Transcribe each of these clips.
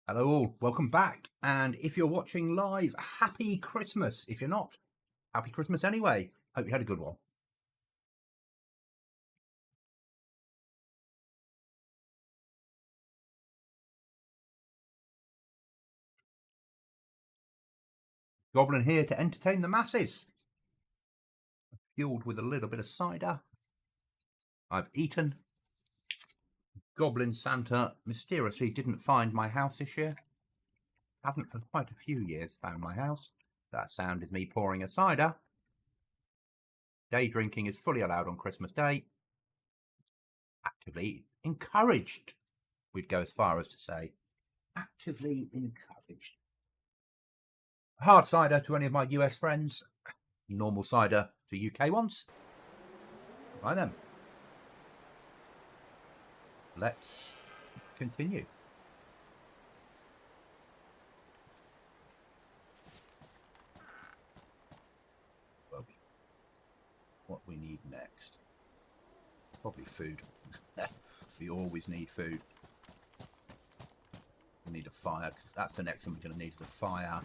Hello all, welcome back. And if you're watching live, happy Christmas. If you're not, happy Christmas anyway. Hope you had a good one. Goblin here to entertain the masses. Fueled with a little bit of cider. I've eaten. Goblin Santa mysteriously didn't find my house this year. Haven't for quite a few years found my house. That sound is me pouring a cider. Day drinking is fully allowed on Christmas Day. Actively encouraged. We'd go as far as to say actively encouraged. Hard cider to any of my US friends. Normal cider to UK ones. Buy them. Let's continue. What we need next? Probably food. We always need food. We need a fire. That's the next thing we're going to need is a fire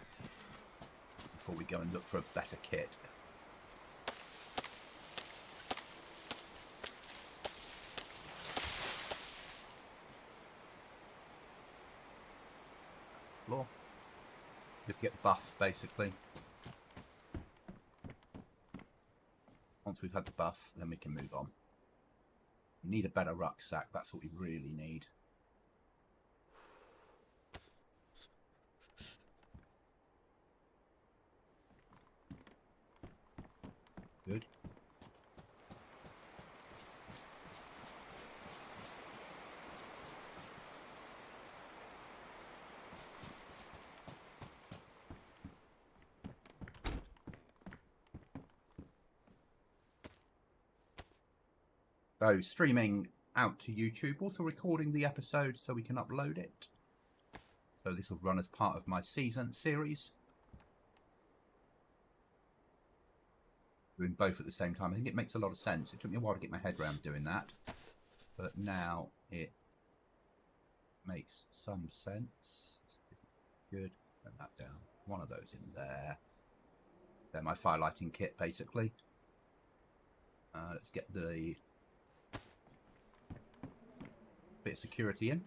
before we go and look for a better kit. Floor. Just get buff basically. Once we've had the buff, then we can move on. We need a better rucksack. That's what we really need. Good. So streaming out to YouTube, also recording the episode so we can upload it. So this will run as part of my season series. Doing both at the same time. I think it makes a lot of sense. It took me a while to get my head around doing that, but now it makes some sense. Good. Put that down. One of those in there. They're my firelighting kit, basically. Let's get the bit of security in.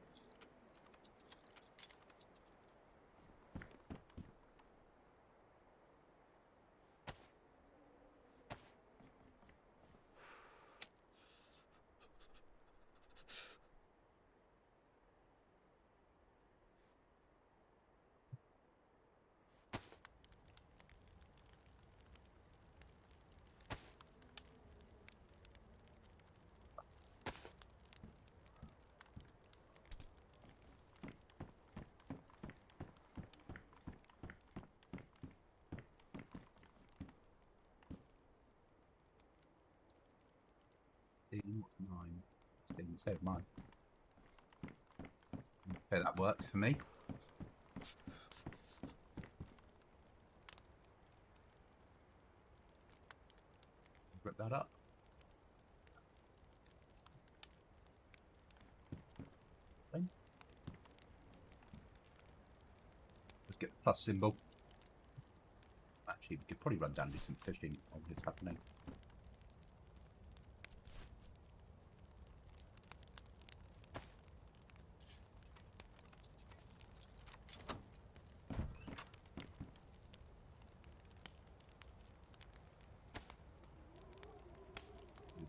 What's mine? Didn't save mine. Okay, that works for me. Rip that up. Okay. Let's get the plus symbol. Actually, we could probably run down and do some fishing while it's happening.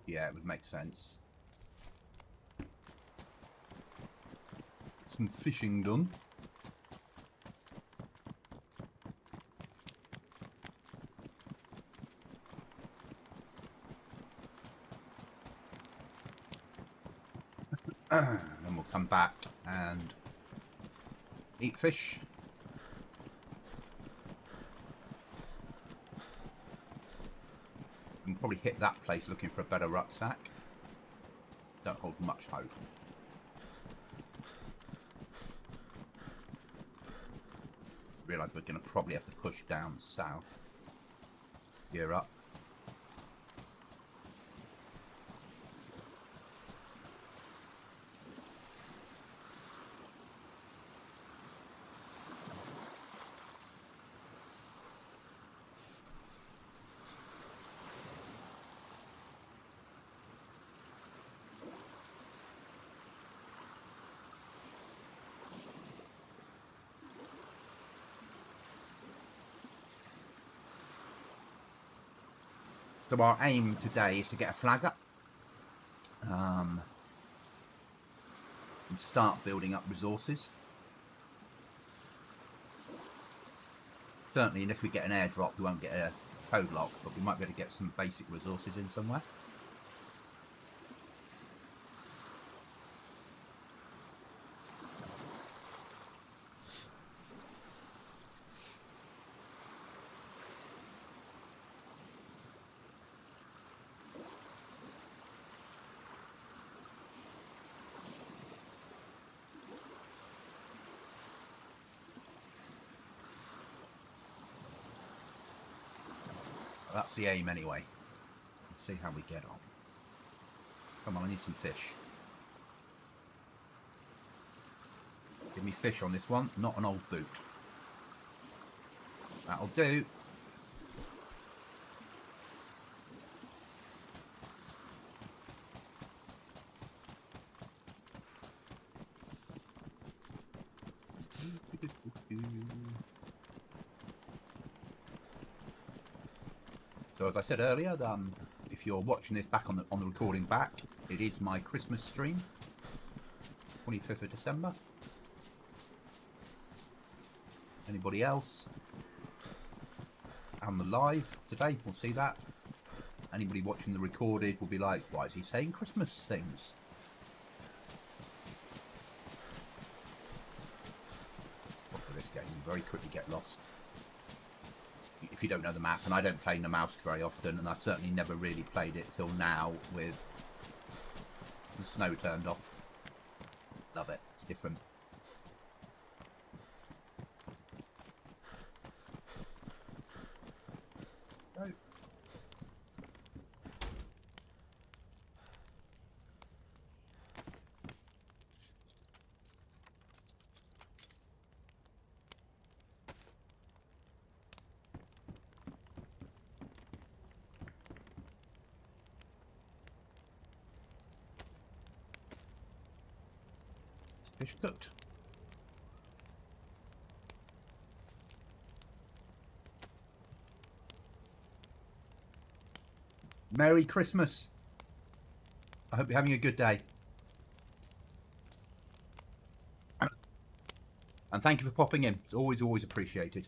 Yeah, it would make sense. Some fishing done. Then we'll come back and eat fish. And probably hit that place looking for a better rucksack. Don't hold much hope. Realise we're going to probably have to push down south. Gear up. So our aim today is to get a flag up. And start building up resources. Certainly, if we get an airdrop, we won't get a code lock, but we might be able to get some basic resources in somewhere. That's the aim anyway. Let's see how we get on. Come on, I need some fish. Give me fish on this one, not an old boot. That'll do. So as I said earlier, if you're watching this back on the recording back, it is my Christmas stream, 25th of December. Anybody else? And the live today, we'll see that. Anybody watching the recorded will be like, why is he saying Christmas things? For this game, you very quickly get lost. If you don't know the map, and I don't play Namalsk very often, and I've certainly never really played it till now with the snow turned off. Love it, it's different. Oh. Fish cooked. Merry Christmas. I hope you're having a good day. And thank you for popping in. It's always appreciated.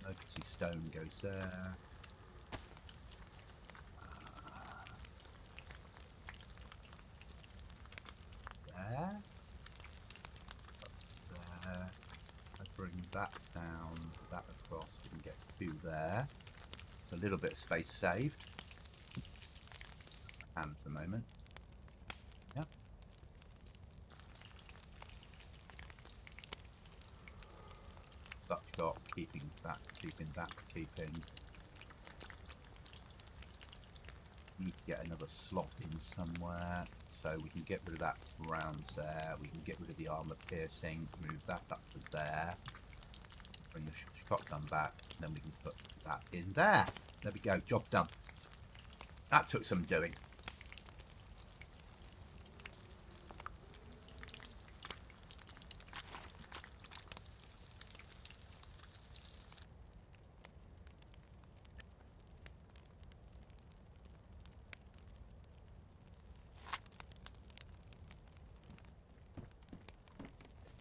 Emergency stone goes there. There. There. I bring that down, that across. We can get 2 there. It's a little bit of space saved. And for the moment. Yeah. Buckshot, keeping that. Need to get another slot in somewhere, so we can get rid of that rounds there. We can get rid of the armor piercing, move that up to there. Bring the shotgun back, and then we can put that in there. There we go, job done. That took some doing.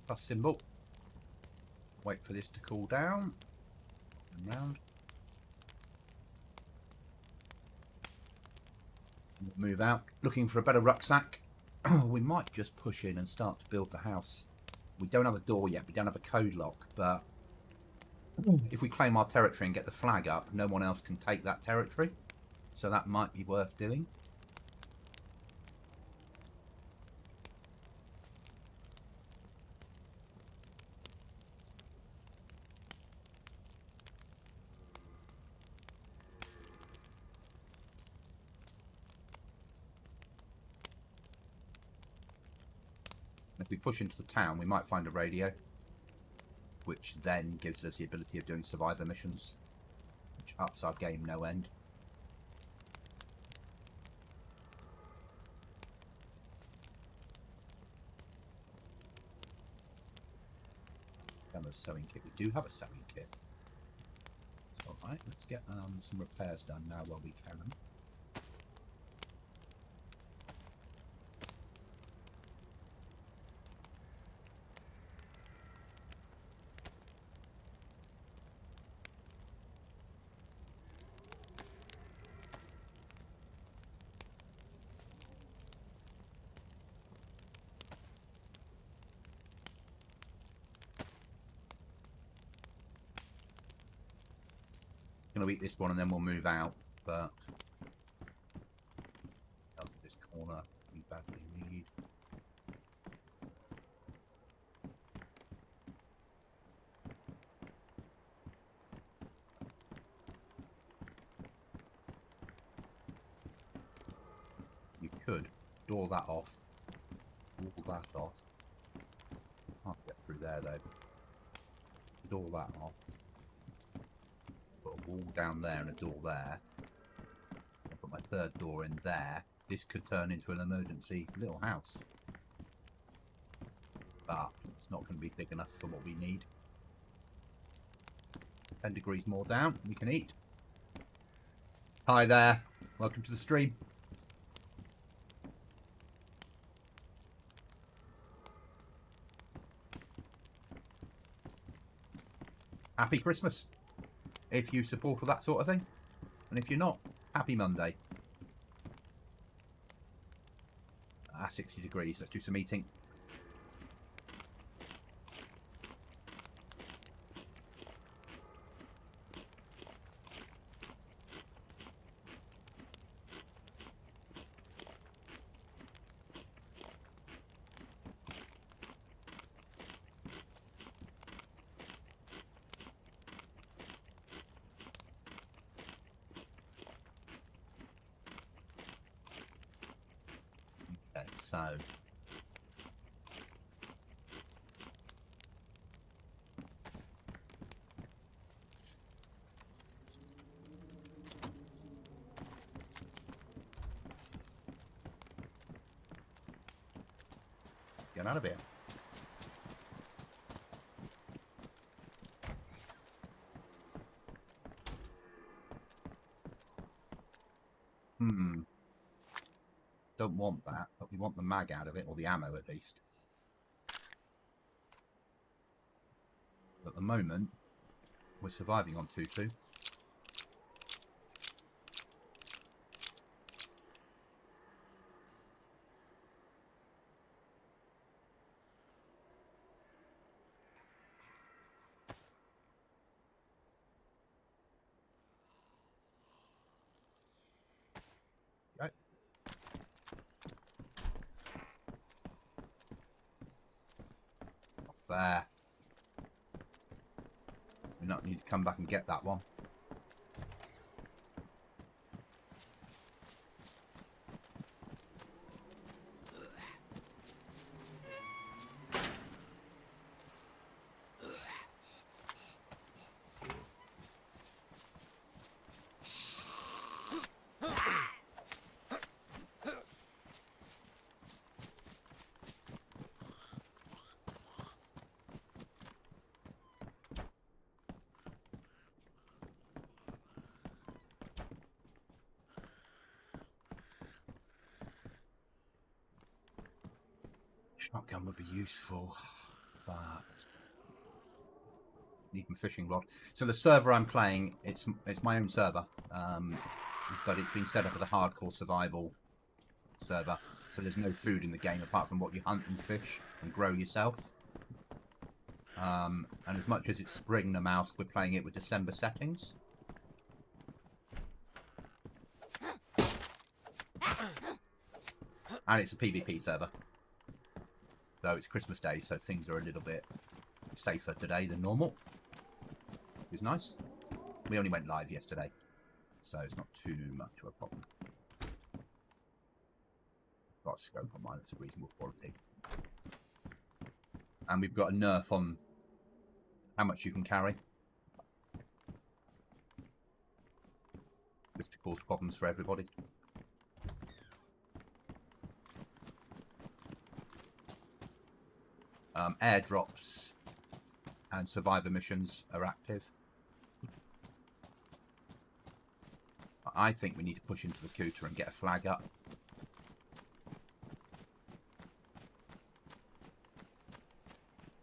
Plus symbol. Wait for this to cool down. And round. Move out. Looking for a better rucksack. We might just push in and start to build the house. We don't have a door yet. We don't have a code lock. But if we claim our territory and get the flag up, no one else can take that territory. So that might be worth doing. If we push into the town, we might find a radio, which then gives us the ability of doing survivor missions, which ups our game no end. A sewing kit. We do have a sewing kit. Alright, let's get some repairs done now while we can. Going to eat this one and then we'll move out, but this corner we badly need. You could door that off, wall that off. Can't get through there though. Door that off. Put a wall down there and a door there. I'll put my third door in there. This could turn into an emergency little house. But it's not going to be big enough for what we need. 10 degrees more down, we can eat. Hi there, welcome to the stream. Happy Christmas, if you support all that sort of thing. And if you're not, happy Monday. 60 degrees, let's do some eating. So get out of here. Don't want that, but we want the mag out of it, or the ammo at least. At the moment, we're surviving on 2-2. Okay. There. We not need to come back and get that one. Shotgun would be useful, but need my fishing rod. So the server I'm playing, it's my own server, but it's been set up as a hardcore survival server. So there's no food in the game apart from what you hunt and fish and grow yourself. And as much as it's spring Namalsk, we're playing it with December settings. And it's a PvP server. So it's Christmas Day, so things are a little bit safer today than normal. Which is nice. We only went live yesterday, so it's not too much of a problem. Got a scope on mine, it's a reasonable quality. And we've got a nerf on how much you can carry. Just to cause problems for everybody. Airdrops and survivor missions are active. I think we need to push into the Kuta and get a flag up.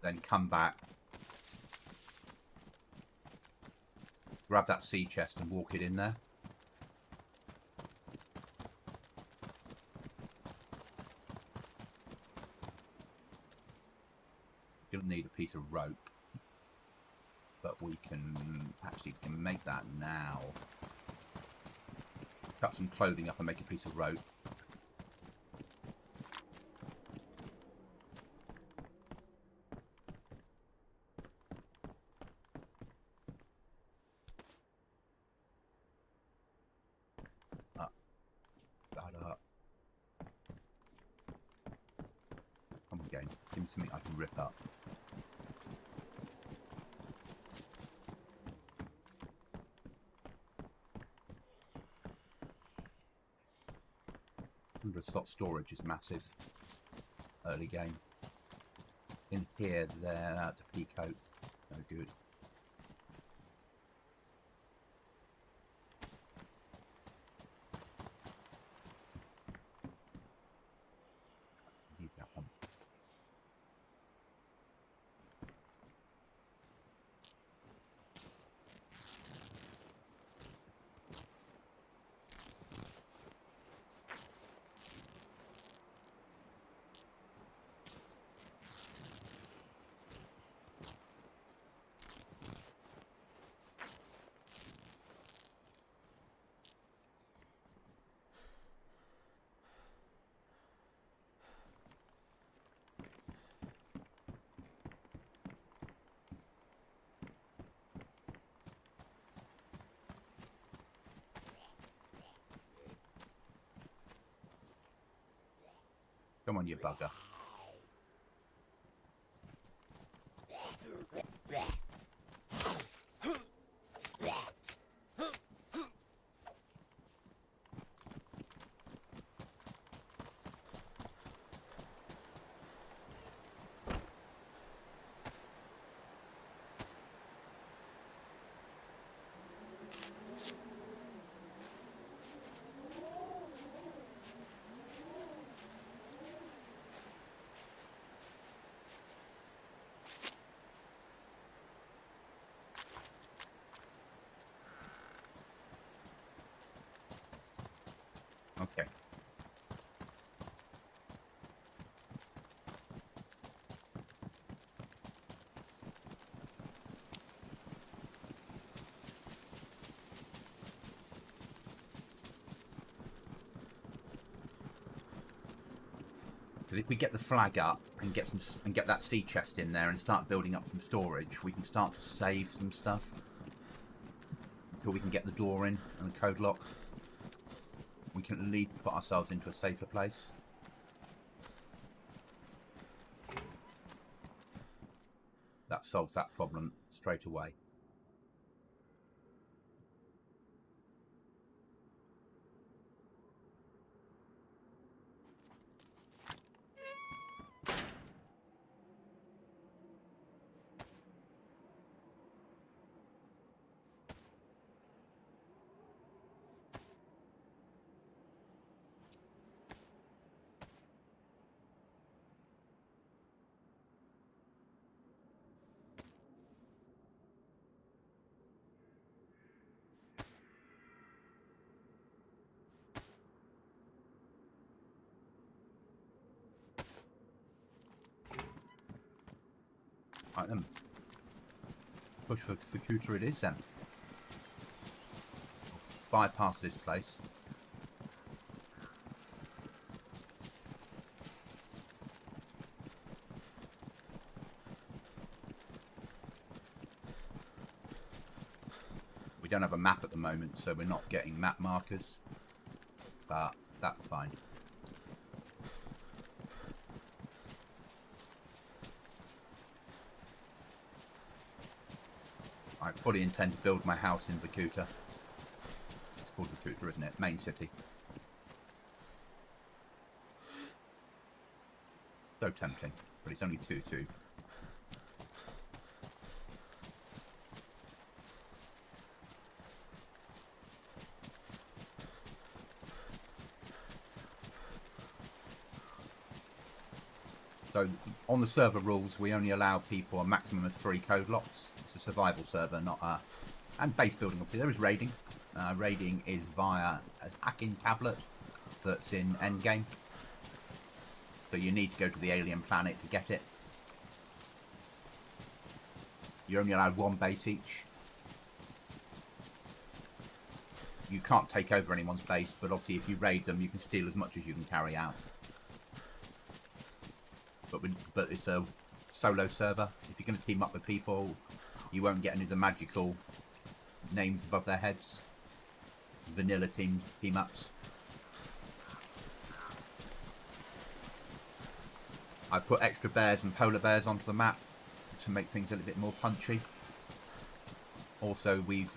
Then come back, grab that sea chest and walk it in there. You'll need a piece of rope, but we can actually make that now. Cut some clothing up and make a piece of rope. Up. That up. Come on, game. Give me something I can rip up. Slot storage is massive early game. In here, there, that's a peacoat. No good. Need that one. Come on, you bugger. Okay. Because if we get the flag up and get that sea chest in there and start building up some storage, we can start to save some stuff until we can get the door in and the code lock. We can at least put ourselves into a safer place. That solves that problem straight away. Right then. Push for Kuta it is then. Bypass this place. We don't have a map at the moment, so we're not getting map markers, but that's fine. I fully intend to build my house in Vorkuta. It's called Vorkuta, isn't it? Main city. So tempting, but it's only 2-2. So on the server rules, we only allow people a maximum of 3 code locks. It's a survival server, not a... And base building, obviously. There is raiding. Raiding is via a hacking tablet that's in endgame. So you need to go to the alien planet to get it. You're only allowed 1 base each. You can't take over anyone's base, but obviously if you raid them, you can steal as much as you can carry out. But it's a solo server. If you're going to team up with people, you won't get any of the magical names above their heads. Vanilla team-ups. I put extra bears and polar bears onto the map to make things a little bit more punchy. Also, we've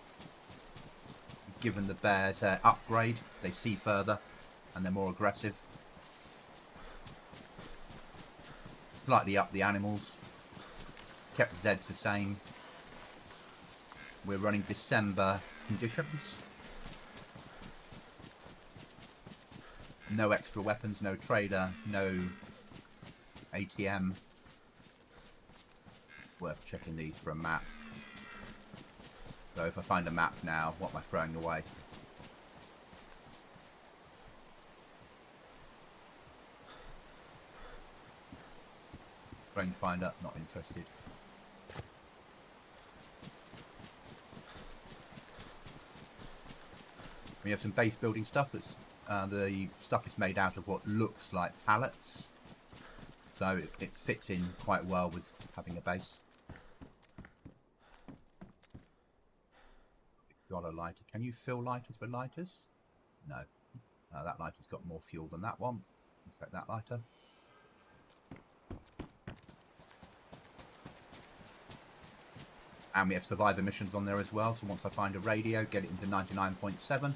given the bears an upgrade. They see further and they're more aggressive. Slightly up the animals. Kept Zeds the same. We're running December conditions. No extra weapons, no trader, no ATM. Worth checking these for a map. So if I find a map now, what am I throwing away? Rangefinder, not interested. We have some base building stuff. That's the stuff is made out of what looks like pallets, so it fits in quite well with having a base. Got a lighter. Can you fill lighters with lighters? No. That lighter's got more fuel than that one. Take that lighter. And we have survivor missions on there as well. So once I find a radio, get it into 99.7, and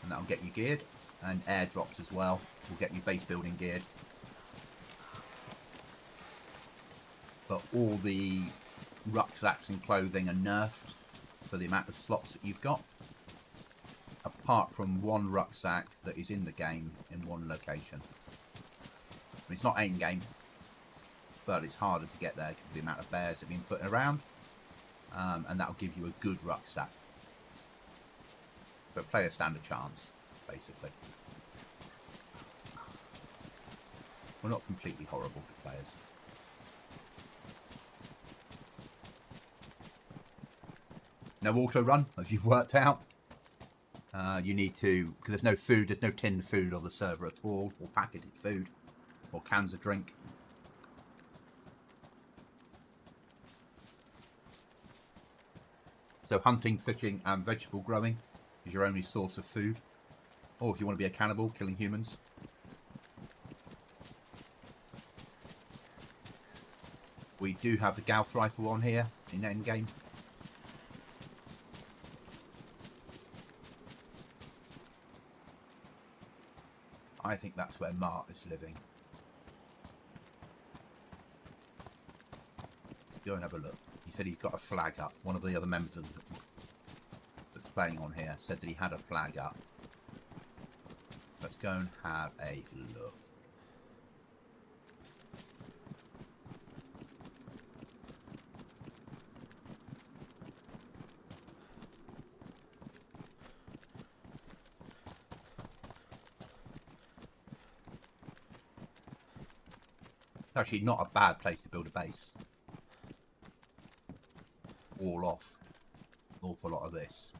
that'll get you geared. And airdrops as well will get you base building geared. But all the rucksacks and clothing are nerfed for the amount of slots that you've got. Apart from one rucksack that is in the game in one location. I mean, it's not aim game, but it's harder to get there because of the amount of bears that have been put around. And that'll give you a good rucksack. But player stand a chance, basically. We're not completely horrible players. No auto run, as you've worked out. You need to, because there's no food, there's no tinned food on the server at all, or packeted food, or cans of drink. So hunting, fishing and vegetable growing is your only source of food. Or if you want to be a cannibal, killing humans. We do have the Gauss rifle on here in endgame. I think that's where Mart is living. Let's go and have a look. He said he's got a flag up. One of the other members of that's playing on here said that he had a flag up. Let's go and have a look. It's actually not a bad place to build a base. All off an awful lot of this.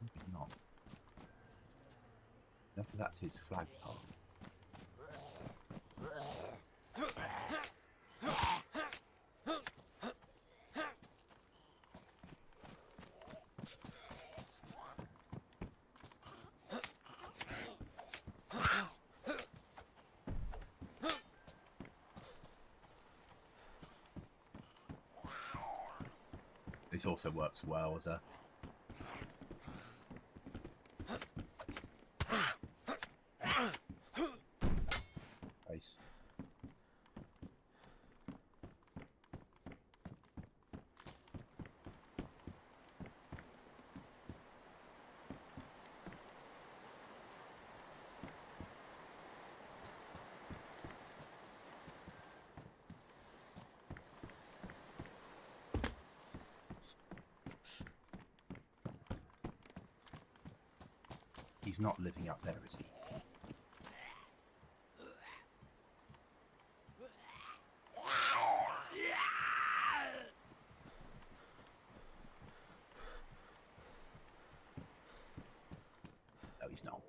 Maybe not. That's his flag pole. This also works well as a base. He's not living up there, is he? No, he's not.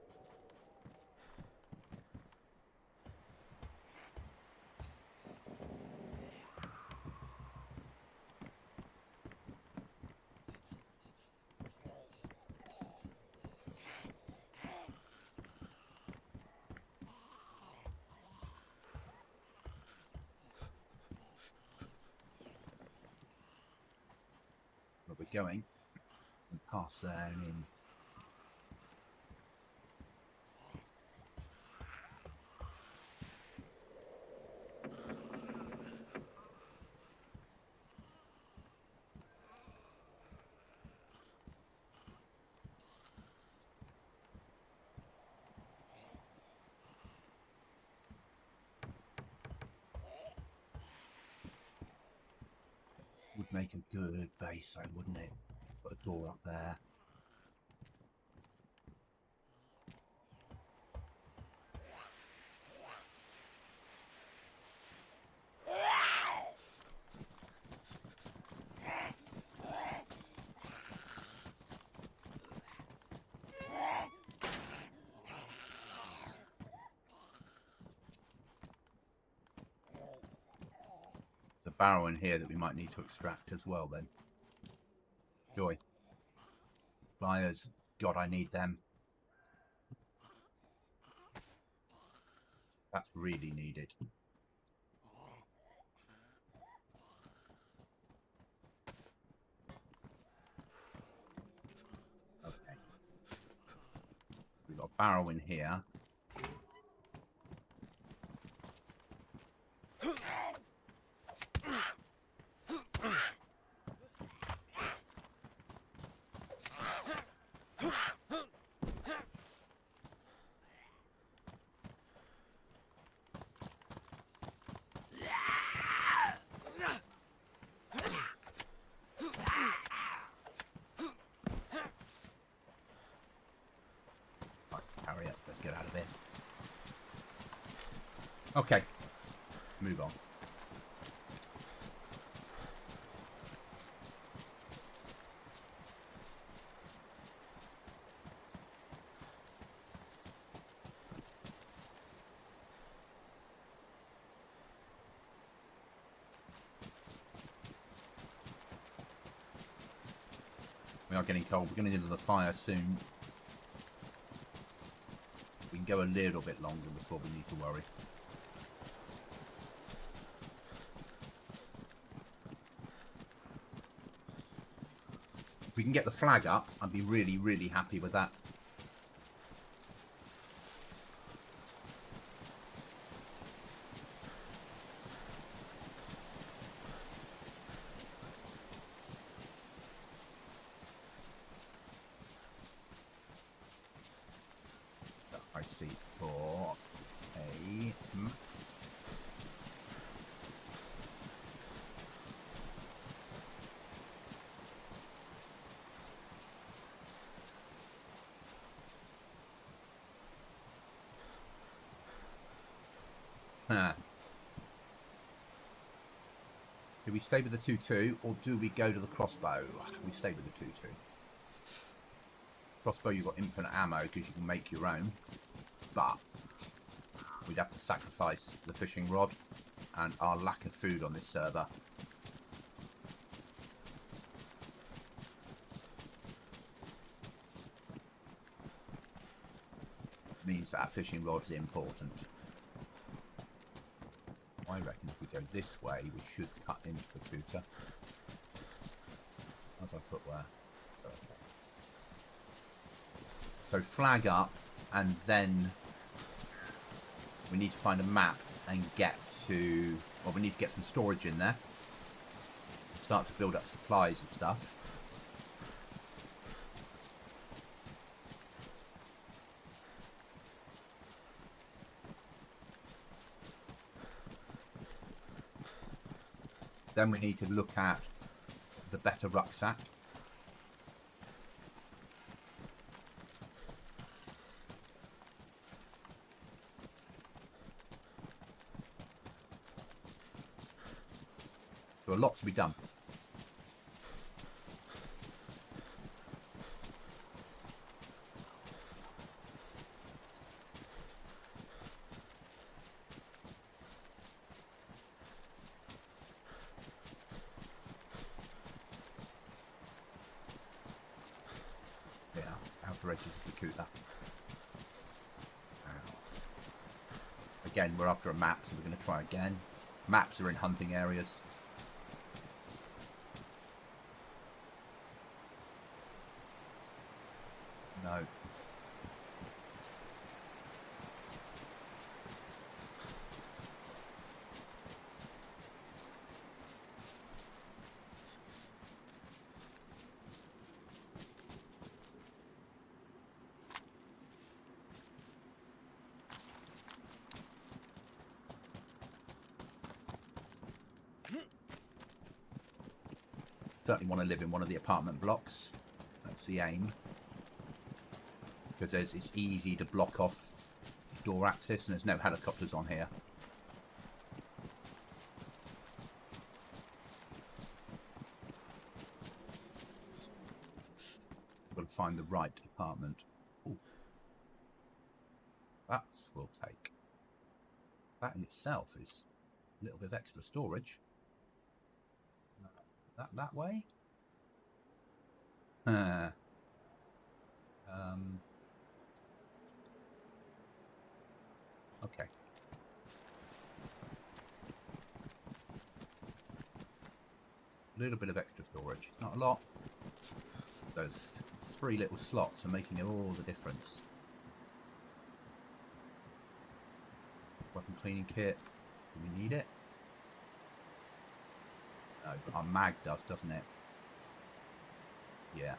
Where we're going and pass down in. Would make a good base, though, wouldn't it? Put a door up there. There's a barrel in here that we might need to extract as well, then. Joy. Flyers. God, I need them. That's really needed. Okay. We've got a barrel in here. Get out of there. Okay, move on. We are getting cold. We're going to need the fire soon. We can go a little bit longer before we need to worry. If we can get the flag up, I'd be really, really happy with that. I see for a do we stay with the 2-2 or do we go to the crossbow? We stay with the 2-2. Crossbow, you've got infinite ammo because you can make your own, but we'd have to sacrifice the fishing rod and our lack of food on this server. Means that fishing rod is important. I reckon if we go this way, we should cut into the cooter. As our footwear. Okay. So flag up, and then we need to find a map and get to... Well, we need to get some storage in there. Start to build up supplies and stuff. Then we need to look at the better rucksack. There are lots to be done. Yeah, outer edges of the cooler. Again, we're after a map, so we're going to try again. Maps are in hunting areas. No. Certainly want to live in one of the apartment blocks. That's the aim. Because it's easy to block off door access, and there's no helicopters on here. I've got to find the right apartment. Ooh. That's will take. That in itself is a little bit of extra storage. That way? Okay. A little bit of extra storage. Not a lot. Those 3 little slots are making all the difference. Weapon cleaning kit. Do we need it? No, but our mag does, doesn't it? Yeah.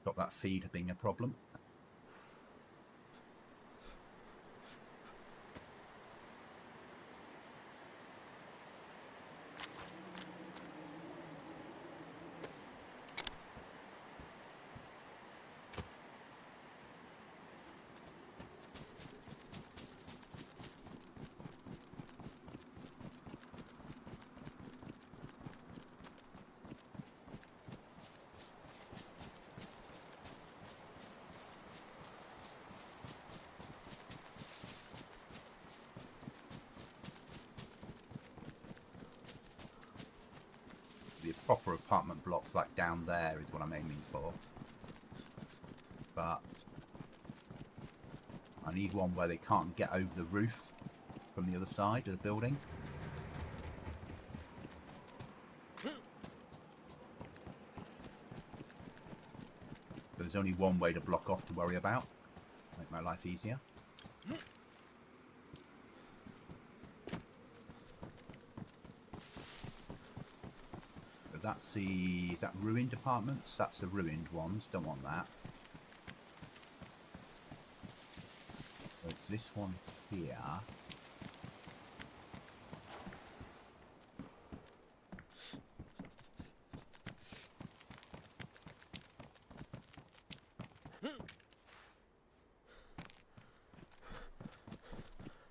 Stop that feed being a problem. The proper apartment blocks like down there is what I'm aiming for. But I need one where they can't get over the roof from the other side of the building. There's only one way to block off to worry about. Make my life easier. But that's the... is that ruined apartments? That's the ruined ones. Don't want that. So it's this one here.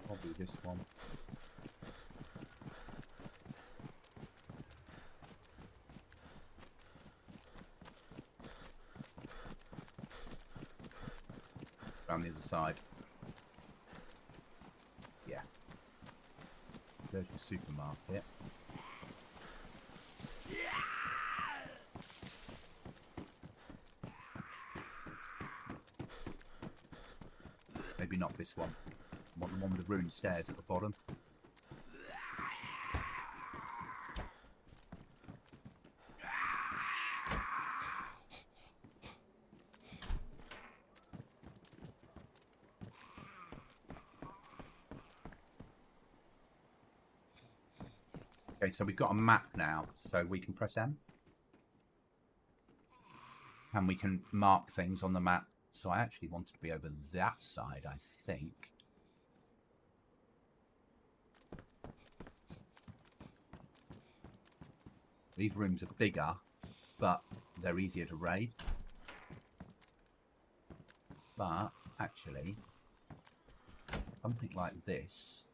Probably this one. Around the other side. There's the supermarket. Maybe not this one. I want the one with the ruined stairs at the bottom. Okay, so we've got a map now, so we can press M. And we can mark things on the map. So I actually wanted to be over that side, I think. These rooms are bigger, but they're easier to raid. But, actually, something like this.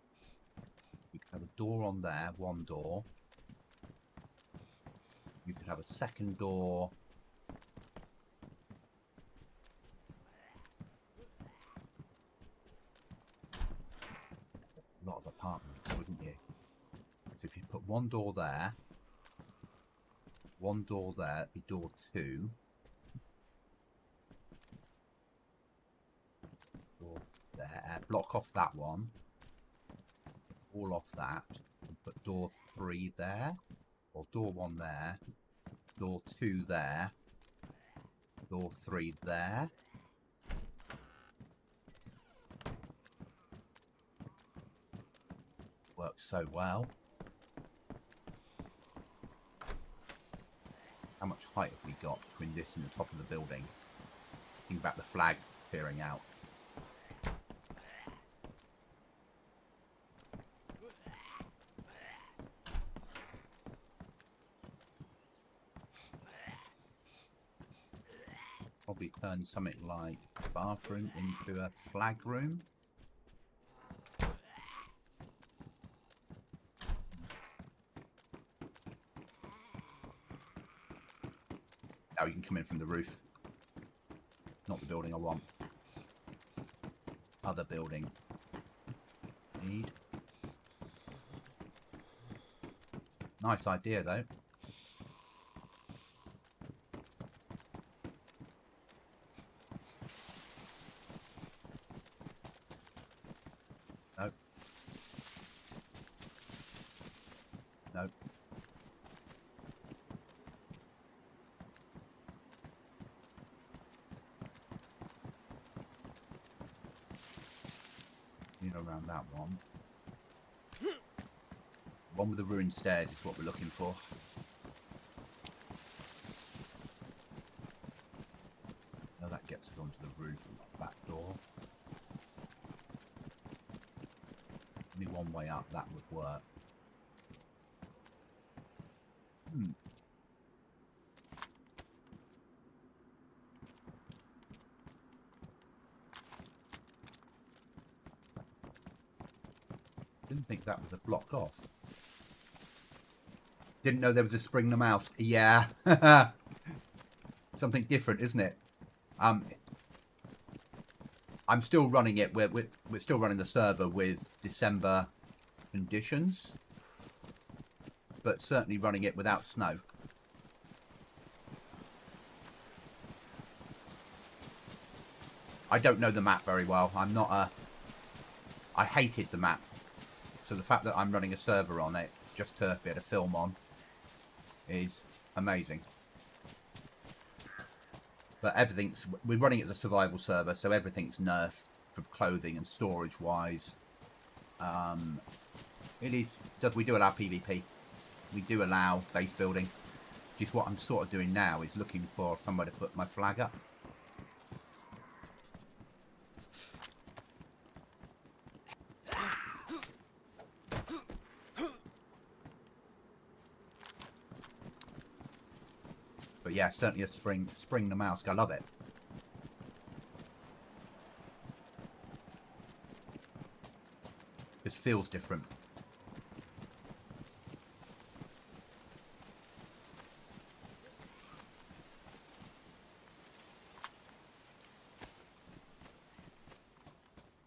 You could have a door on there, one door. You could have a second door. A lot of apartments, wouldn't you? So if you put one door there, one door there, it'd be door 2. Door there. Block off that one. All off that. And put door 3 there. Or door 1 there. Door 2 there. Door 3 there. Works so well. How much height have we got between this and the top of the building? Think about the flag peering out. Probably turn something like bathroom into a flag room. Now you can come in from the roof. Not the building I want. Other building. Need. Nice idea though. Nope. Nope. Around that one. One with the ruined stairs is what we're looking for. Now that gets us onto the roof and that back door. Only one way up, that would work. Didn't think that was a block off. Didn't know there was a spring Namalsk. Yeah. Something different, isn't it? I'm still running it. We're still running the server with December conditions, but certainly running it without snow. I don't know the map very well. I'm not a... I hated the map. So the fact that I'm running a server on it, just to be able to film on, is amazing. But everything's... We're running it as a survival server, so everything's nerfed from clothing and storage-wise. We do allow PvP. We do allow base building. Which is what I'm sort of doing now, is looking for somewhere to put my flag up. But yeah, certainly a spring Namalsk. I love it. Just feels different.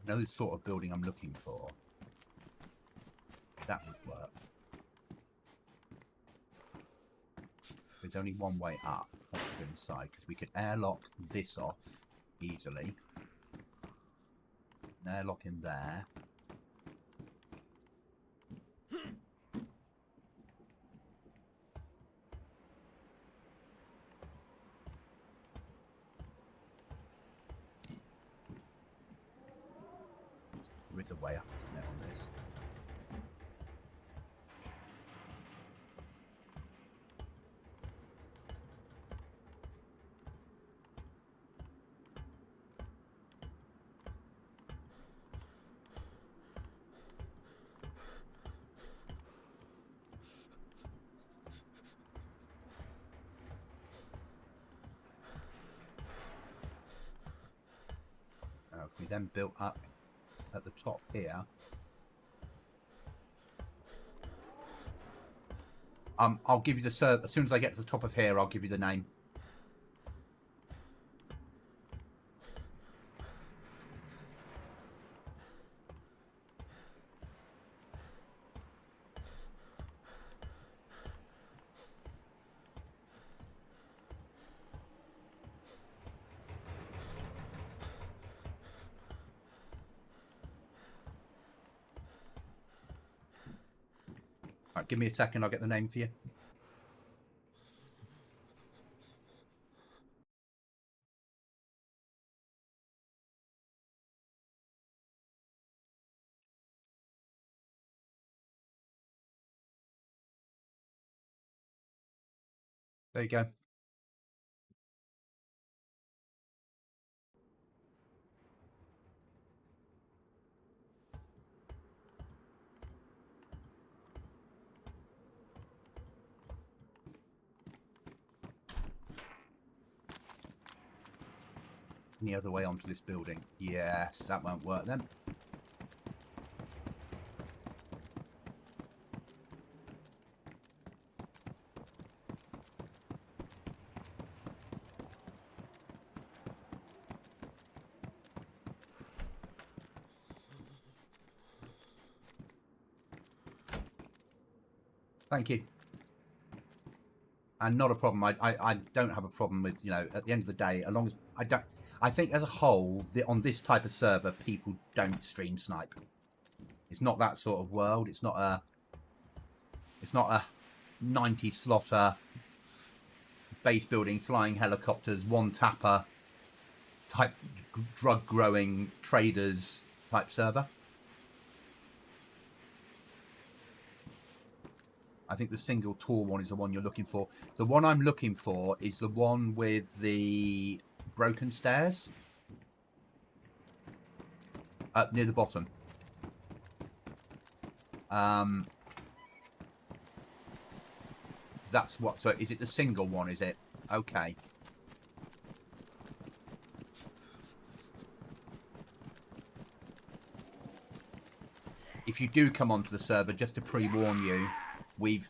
I know the sort of building I'm looking for. That would work. There's only one way up inside, because we could airlock this off easily. An airlock in there. There is a way up, isn't there, on this? If we then built up at the top here, I'll give you the server as soon as I get to the top of here. I'll give you the name. Right, give me a second. I'll get the name for you. There you go. Any other way onto this building? Yes, that won't work then. Thank you. And not a problem. I don't have a problem with, you know, at the end of the day, as long as I don't. I think as a whole, on this type of server, people don't stream snipe. It's not that sort of world. It's not a 90 slotter, base building, flying helicopters, one tapper type drug growing traders type server. I think the single tall one is the one you're looking for. The one I'm looking for is the one with the broken stairs near the bottom. That's what. So is it the single one? Is it? Okay. If you do come onto the server, just to pre-warn you, we've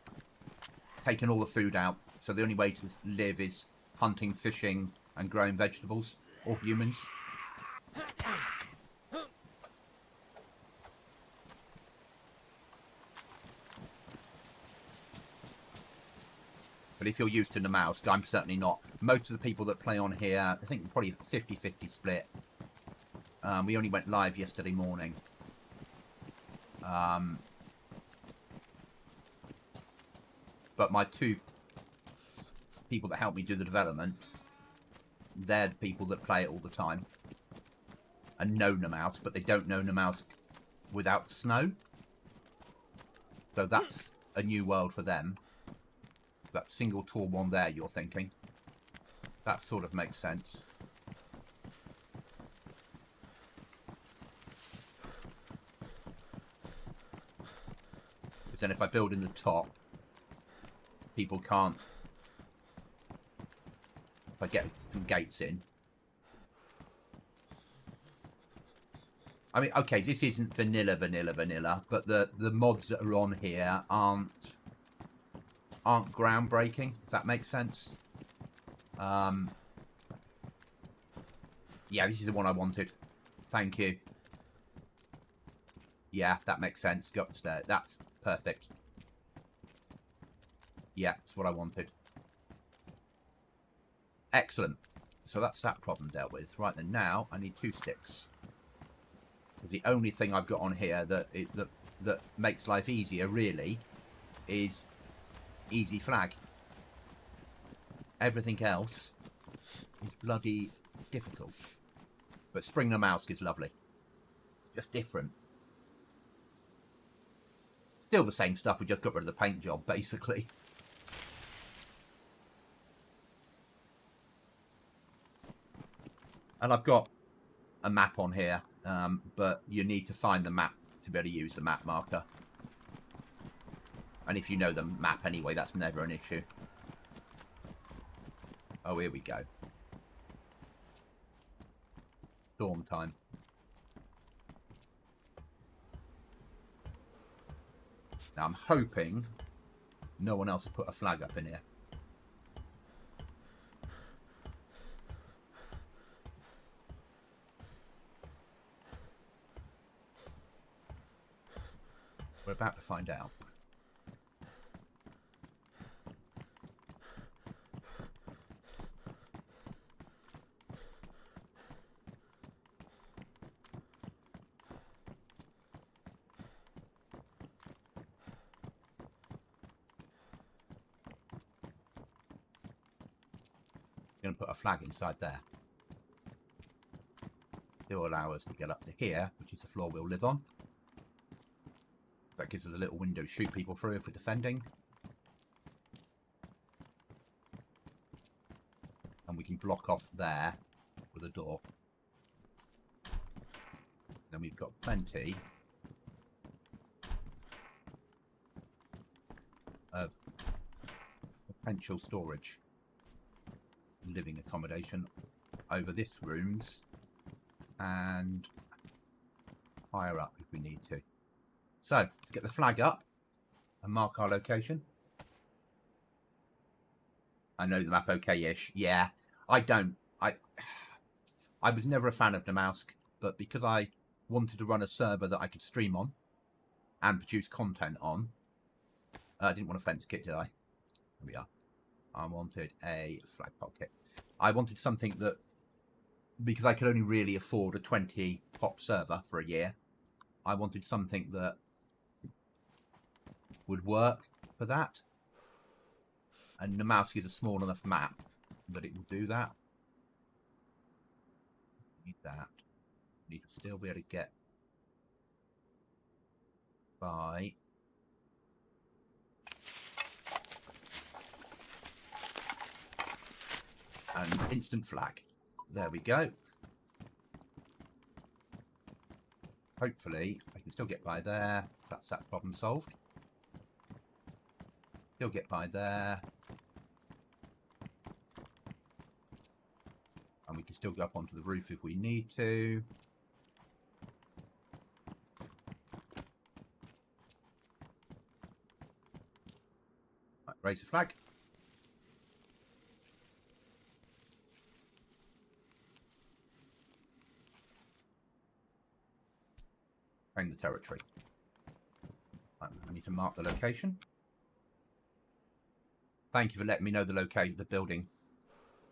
taken all the food out, so the only way to live is hunting, fishing, and growing vegetables, or humans. But if you're used to Namalsk, I'm certainly not. Most of the people that play on here, I think probably 50-50 split. We only went live yesterday morning. But my two people that help me do the development, they're the people that play it all the time and know Namalsk, but they don't know Namalsk without snow. So that's a new world for them. That single tall one there, you're thinking. That sort of makes sense. Because then if I build in the top, people can't. If I get some gates in. I mean, okay, this isn't vanilla, but the mods that are on here aren't groundbreaking, if that makes sense. Yeah, this is the one I wanted. Thank you. Yeah, that makes sense. Go upstairs. That's perfect. Yeah, that's what I wanted. Excellent. So that's that problem dealt with. Right then, now I need 2 sticks. Because the only thing I've got on here that makes life easier, really, is easy flag. Everything else is bloody difficult. But Spring Namalsk is lovely. Just different. Still the same stuff, we just got rid of the paint job, basically. And I've got a map on here, but you need to find the map to be able to use the map marker. And if you know the map anyway, that's never an issue. Oh, here we go. Storm time. Now I'm hoping no one else has put a flag up in here. We're about to find out. Going to put a flag inside there. It'll allow us to get up to here, which is the floor we'll live on. That gives us a little window to shoot people through if we're defending. And we can block off there with a door. Then we've got plenty of potential storage. Living accommodation over this rooms and higher up if we need to. So let's get the flag up and mark our location. I know the map okay-ish. Yeah, I was never a fan of Namalsk, but because I wanted to run a server that I could stream on and produce content on, I didn't want a fence kit, did I? Here we are. I wanted a flagpole kit. I wanted something that, because I could only really afford a 20 pop server for a year, I wanted something that would work for that. And Namalsk is a small enough map that it will do that. Need that. Need to still be able to get by. And instant flag. There we go. Hopefully I can still get by there. So that's that problem solved. Still get by there. And we can still go up onto the roof if we need to. Right, raise the flag. Claim the territory. Right, I need to mark the location. Thank you for letting me know the location of the building.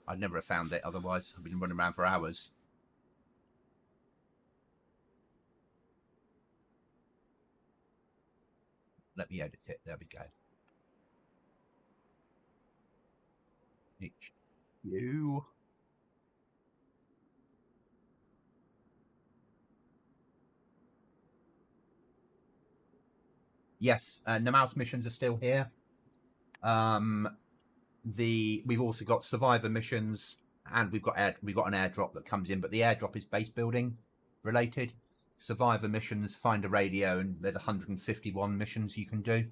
I'd never have found it otherwise. I've been running around for hours. Let me edit it. There we go. HQ. Yes, Namalsk missions are still here. We've also got survivor missions, and we've got an airdrop that comes in, but the airdrop is base building related. Survivor missions, find a radio, and there's 151 missions you can do.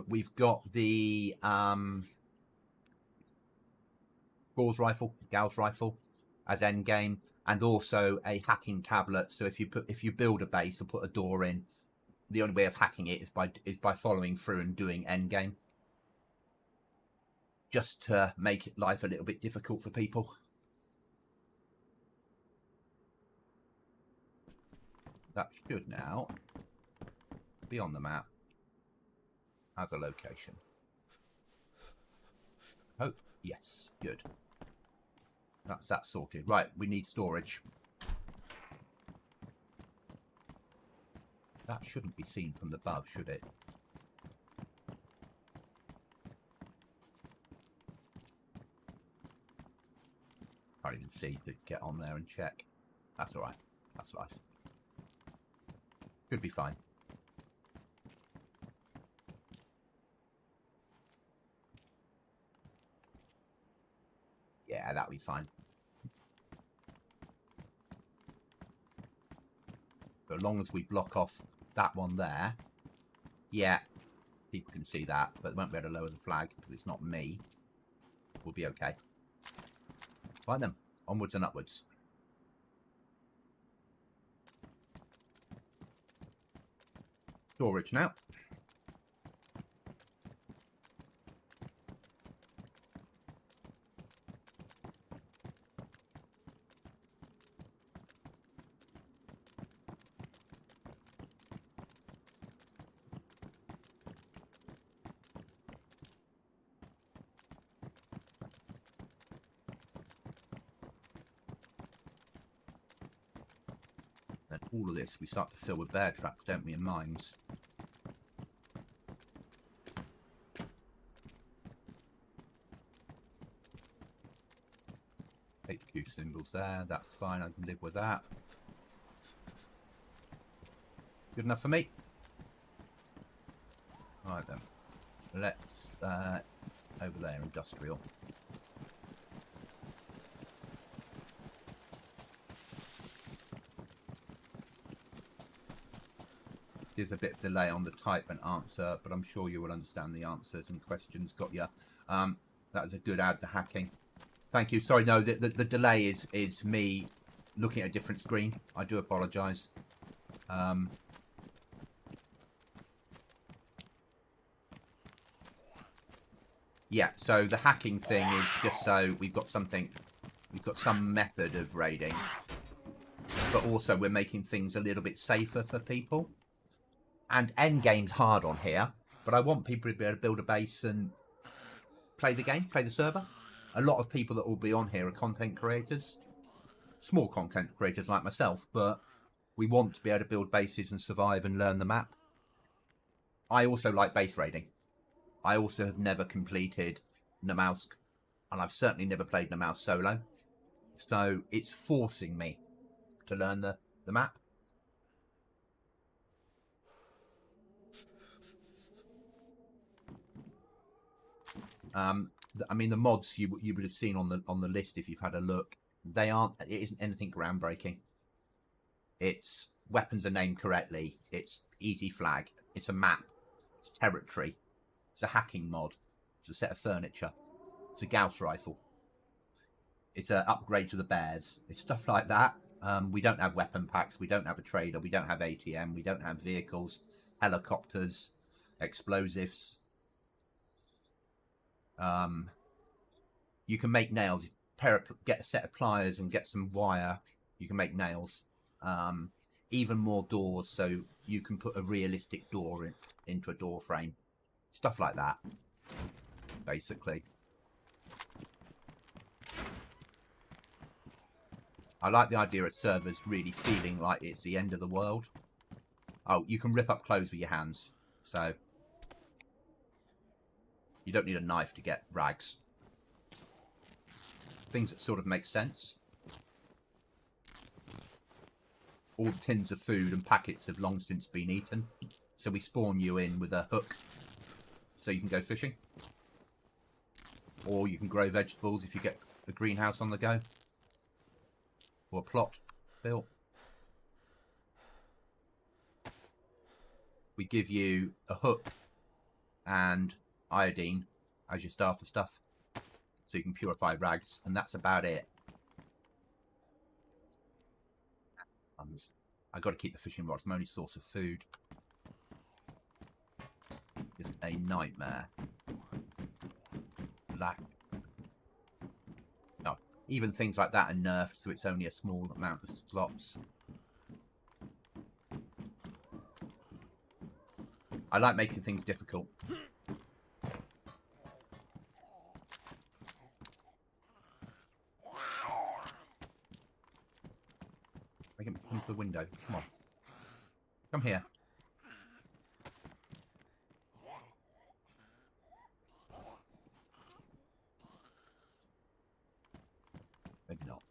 We've got the Gauss rifle as end game, and also a hacking tablet. So if you build a base or put a door in, the only way of hacking it is by following through and doing end game, just to make life a little bit difficult for people. That should now be on the map as a location. Oh, yes, good. That's that sorted. Right, we need storage. That shouldn't be seen from above, should it? Can't even see to get on there and check. That's all right. That's life. Should be fine. Yeah, that'll be fine. But as long as we block off that one there, yeah, people can see that, but they won't be able to lower the flag because it's not me. We'll be okay. Right then, onwards and upwards. Storage now. Then all of this we start to fill with bear traps, don't we, and mines. HQ symbols there, that's fine, I can live with that. Good enough for me. Right then, let's over there, industrial. There's a bit of delay on the type and answer, but I'm sure you will understand the answers and questions. Got you. That was a good add to hacking. Thank you. Sorry, no, the delay is me looking at a different screen. I do apologise. Yeah, so the hacking thing is just so we've got something, we've got some method of raiding, but also we're making things a little bit safer for people. And endgame's hard on here, but I want people to be able to build a base and play the game, play the server. A lot of people that will be on here are content creators, small content creators like myself, but we want to be able to build bases and survive and learn the map. I also like base raiding. I also have never completed Namalsk, and I've certainly never played Namalsk solo. So it's forcing me to learn the map. I mean, the mods you would have seen on the list if you've had a look. They aren't. It isn't anything groundbreaking. It's weapons are named correctly. It's easy flag. It's a map. It's territory. It's a hacking mod. It's a set of furniture. It's a Gauss rifle. It's an upgrade to the bears. It's stuff like that. We don't have weapon packs. We don't have a trader. We don't have ATM. We don't have vehicles, helicopters, explosives. You can make nails. Get a set of pliers and get some wire. You can make nails. Even more doors, so you can put a realistic door into a door frame. Stuff like that, basically. I like the idea of servers really feeling like it's the end of the world. Oh, you can rip up clothes with your hands, so you don't need a knife to get rags. Things that sort of make sense. All the tins of food and packets have long since been eaten, so we spawn you in with a hook so you can go fishing. Or you can grow vegetables if you get a greenhouse on the go. Or a plot built. We give you a hook and iodine as your starter stuff, so you can purify rags, and that's about it. I've got to keep the fishing rod. It's my only source of food. Just a nightmare. No, even things like that are nerfed, so it's only a small amount of slots. I like making things difficult. Make him come to the window. Come on. Come here. Maybe not.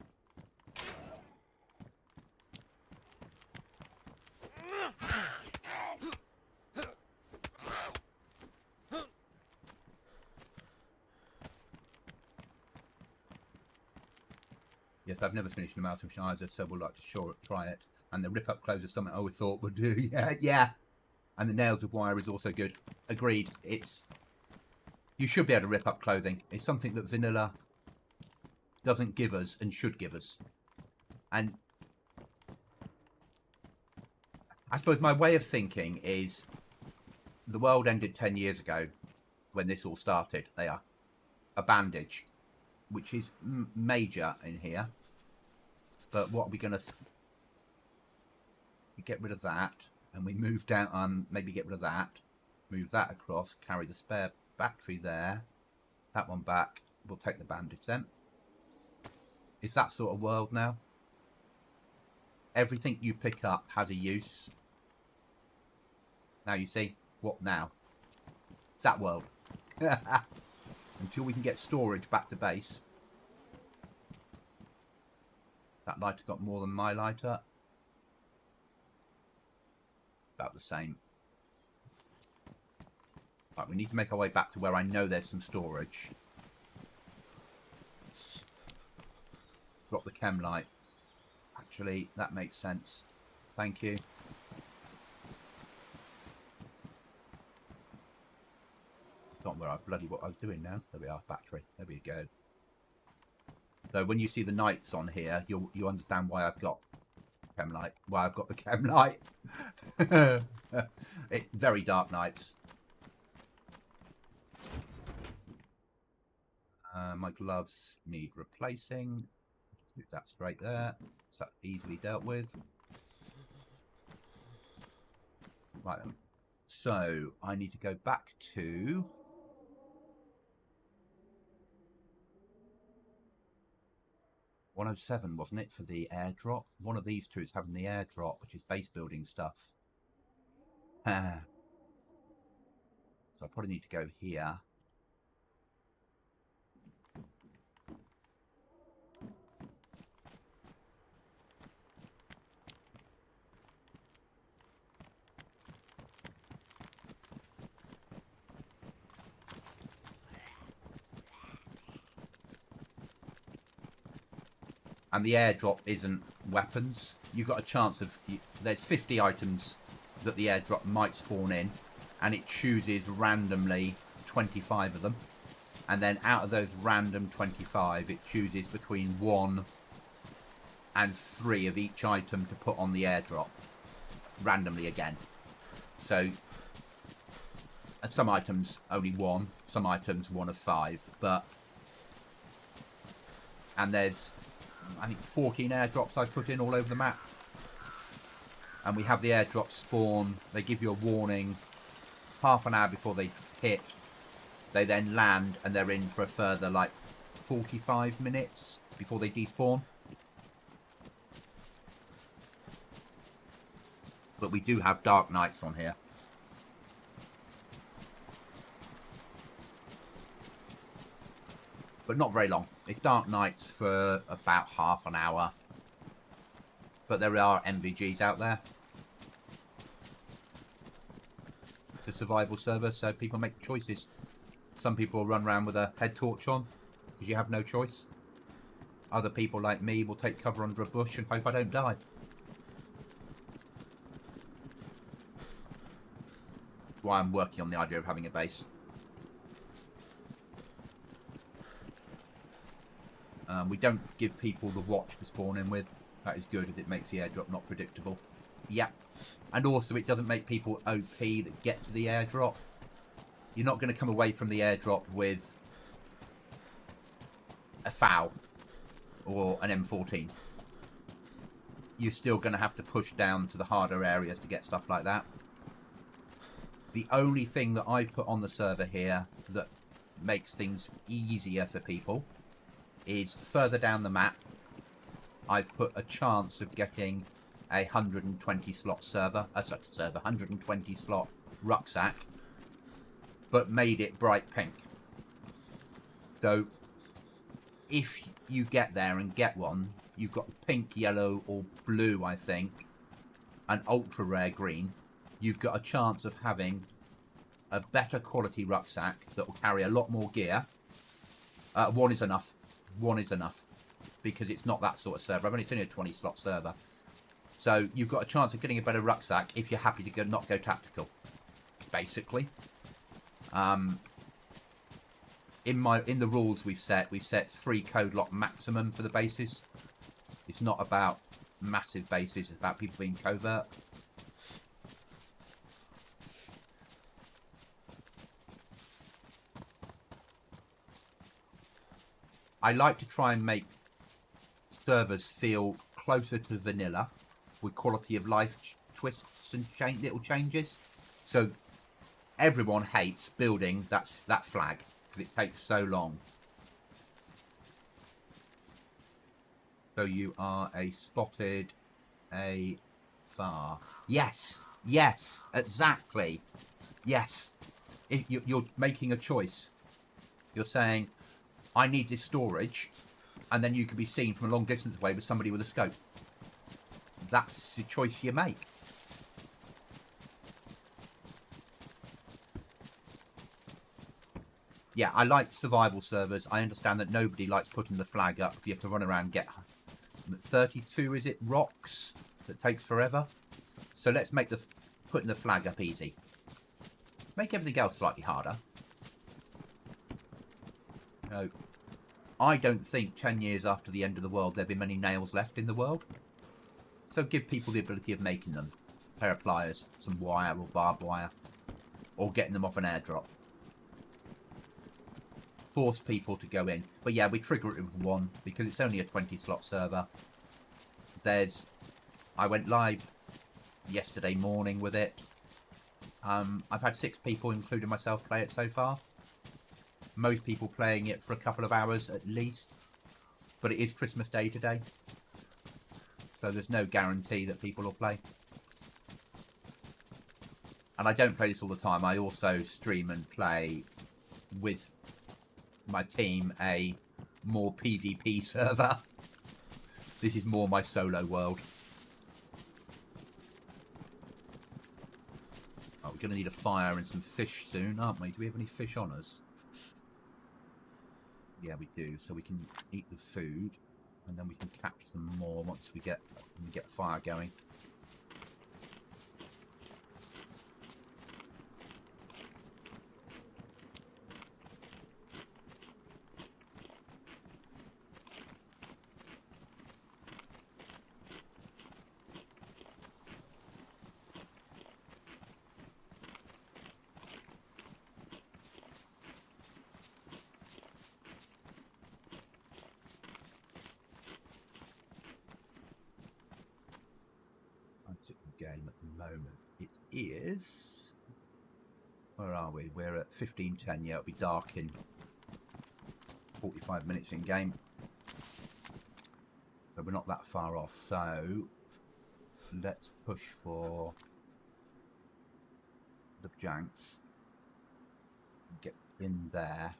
Yes, I've never finished Namalsk either, so would like to try it. And the rip-up clothes is something I always thought would do. Yeah. And the nails with wire is also good. Agreed. You should be able to rip up clothing. It's something that vanilla doesn't give us and should give us. And I suppose my way of thinking is the world ended 10 years ago when this all started. They are a bandage, which is major in here. But what are we going to... We get rid of that, and we move down, maybe get rid of that, move that across, carry the spare battery there, that one back. We'll take the bandage then. It's that sort of world now. Everything you pick up has a use. Now you see, what now? It's that world. Until we can get storage back to base. That lighter got more than my lighter. About the same. Right, we need to make our way back to where I know there's some storage. Drop the chem light. Actually, that makes sense. Thank you. Not where what I was doing now. There we are, battery. There we go. So when you see the nights on here, you understand why I've got chem light. Why I've got the chem light. Very dark nights. My gloves need replacing. Move that straight there. So that's easily dealt with. Right then. So I need to go back to... $107, wasn't it, for the airdrop? One of these two is having the airdrop, which is base building stuff. So I probably need to go here. And the airdrop isn't weapons. You've got a chance of... There's 50 items that the airdrop might spawn in. And it chooses randomly 25 of them. And then out of those random 25, it chooses between 1 and 3 of each item to put on the airdrop. Randomly again. So... some items only 1. Some items 1 of 5. But... And there's... I think 14 airdrops I've put in all over the map. And we have the airdrops spawn. They give you a warning half an hour before they hit. They then land and they're in for a further like 45 minutes before they despawn. But we do have dark nights on here. But not very long. It's dark nights for about half an hour. But there are MVGs out there. It's a survival server, so people make choices. Some people run around with a head torch on, because you have no choice. Other people, like me, will take cover under a bush and hope I don't die. That's why I'm working on the idea of having a base. We don't give people the watch to spawn in with. That is good, as it makes the airdrop not predictable. Yep. And also it doesn't make people OP that get to the airdrop. You're not going to come away from the airdrop with a FAL or an M14. You're still going to have to push down to the harder areas to get stuff like that. The only thing that I've put on the server here that makes things easier for people is further down the map, I've put a chance of getting a 120 slot server, 120 slot rucksack, but made it bright pink. So if you get there and get one, you've got pink, yellow, or blue, I think, an ultra rare green. You've got a chance of having a better quality rucksack that will carry a lot more gear. One is enough. One is enough. Because it's not that sort of server. I've only seen a 20 slot server. So you've got a chance of getting a better rucksack if you're happy to not go tactical. Basically. In the rules we've set 3 code lock maximum for the bases. It's not about massive bases, it's about people being covert. I like to try and make servers feel closer to vanilla with quality of life twists and little changes. So everyone hates building that flag because it takes so long. So you are a spotted a far. Yes, yes, exactly. Yes. If you're making a choice. You're saying, I need this storage, and then you can be seen from a long distance away with somebody with a scope. That's the choice you make. Yeah, I like survival servers. I understand that nobody likes putting the flag up. You have to run around and get 32, is it, rocks? That takes forever. So let's make putting the flag up easy. Make everything else slightly harder. No. I don't think 10 years after the end of the world there'll be many nails left in the world. So give people the ability of making them. A pair of pliers, some wire or barbed wire. Or getting them off an airdrop. Force people to go in. But yeah, we trigger it with 1 because it's only a 20 slot server. I went live yesterday morning with it. I've had 6 people, including myself, play it so far. Most people playing it for a couple of hours at least. But it is Christmas Day today. So there's no guarantee that people will play. And I don't play this all the time. I also stream and play with my team a more PvP server. This is more my solo world. Oh, we're going to need a fire and some fish soon, aren't we? Do we have any fish on us? Yeah, we do. So we can eat the food, and then we can catch some more once we get fire going. Game at the moment. It is. Where are we? We're at 15:10. Yeah, it'll be dark in 45 minutes in game. So we're not that far off. So let's push for the janks. Get in there.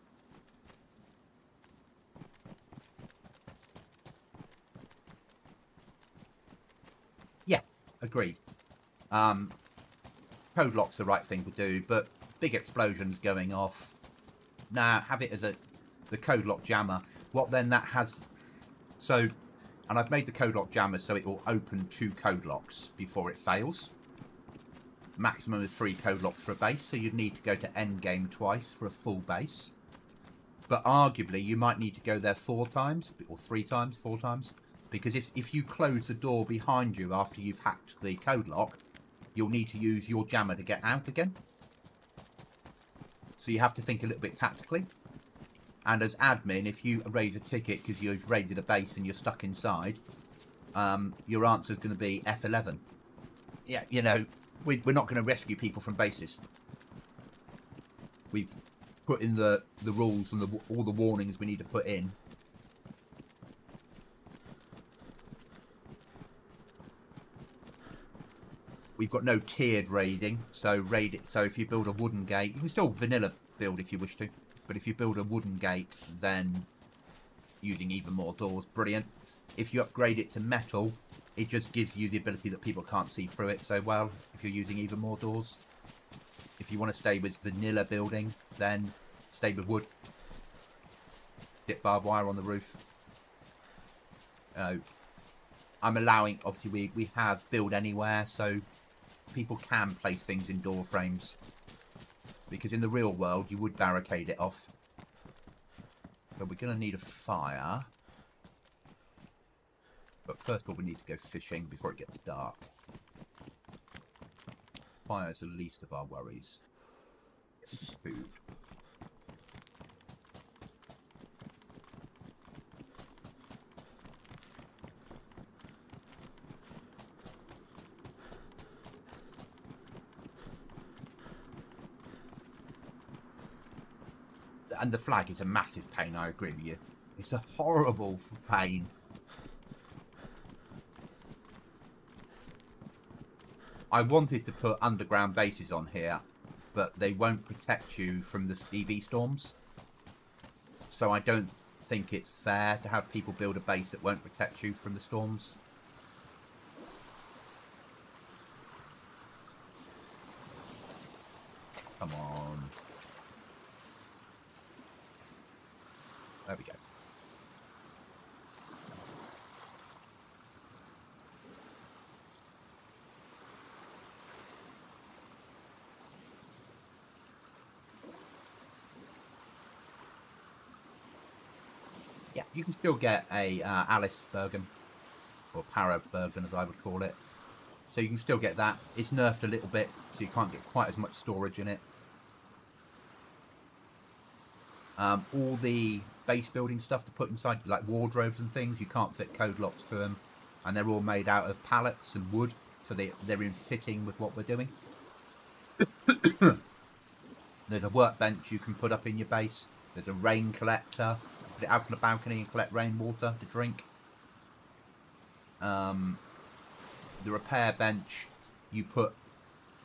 Yeah, agreed. Code lock's the right thing to do, but big explosions going off. Nah, have it as the code lock jammer. What then that has... So, and I've made the code lock jammer so it will open 2 code locks before it fails. Maximum of 3 code locks for a base, so you'd need to go to end game twice for a full base. But arguably, you might need to go there 4 times, or 3 times, 4 times. Because if you close the door behind you after you've hacked the code lock, you'll need to use your jammer to get out again. So you have to think a little bit tactically. And as admin, if you raise a ticket because you've raided a base and you're stuck inside, your answer is going to be F11. Yeah, you know, we're not going to rescue people from bases. we've put in the rules and all the warnings we need to put in. We've got no tiered raiding, so if you build a wooden gate, you can still vanilla build if you wish to, but if you build a wooden gate, then using even more doors, brilliant. If you upgrade it to metal, it just gives you the ability that people can't see through it so well if you're using even more doors. If you want to stay with vanilla building, then stay with wood. Get barbed wire on the roof. I'm allowing, obviously we have build anywhere, so people can place things in door frames. Because in the real world, you would barricade it off. So we're going to need a fire. But first of all, we need to go fishing before it gets dark. Fire is the least of our worries. Food. And the flag is a massive pain, I agree with you. It's a horrible pain. I wanted to put underground bases on here, but they won't protect you from the EV storms. So I don't think it's fair to have people build a base that won't protect you from the storms. Come on. There we go. Yeah, you can still get a Alice Bergen, or Para Bergen as I would call it. So you can still get that. It's nerfed a little bit, so you can't get quite as much storage in it. All the base building stuff to put inside, like wardrobes and things, you can't fit code locks to them, and they're all made out of pallets and wood, so they're in fitting with what we're doing. There's a workbench you can put up in your base. There's a rain collector. Put it out on the balcony and collect rainwater to drink. The repair bench, you put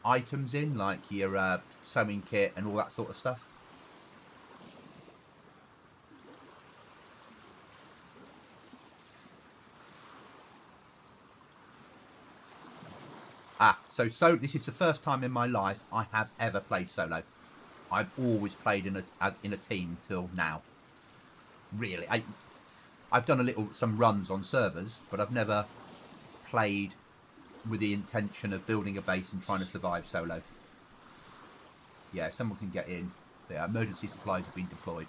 items in, like your sewing kit and all that sort of stuff. So this is the first time in my life I have ever played solo. I've always played in a team till now. Really, I've done some runs on servers, but I've never played with the intention of building a base and trying to survive solo. Yeah, if someone can get in, the emergency supplies have been deployed.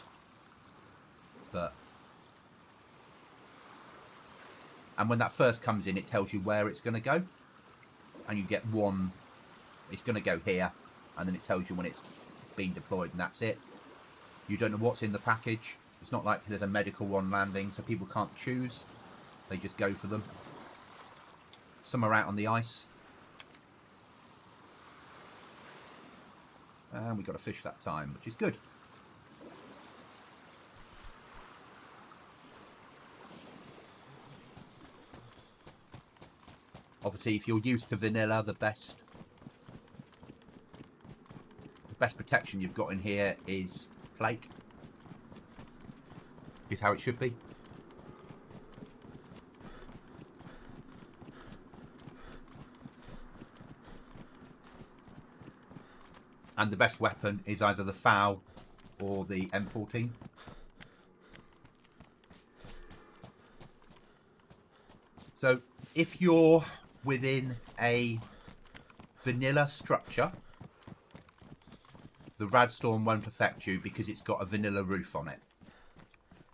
And when that first comes in, it tells you where it's going to go. And you get one, it's going to go here, and then it tells you when it's been deployed, and that's it. You don't know what's in the package. It's not like there's a medical one landing, so people can't choose. They just go for them. Some are out on the ice. And we got a fish that time, which is good. Obviously, if you're used to vanilla, the best protection you've got in here is plate. Is how it should be. And the best weapon is either the FAL or the M14. So if you're within a vanilla structure, the radstorm won't affect you because it's got a vanilla roof on it.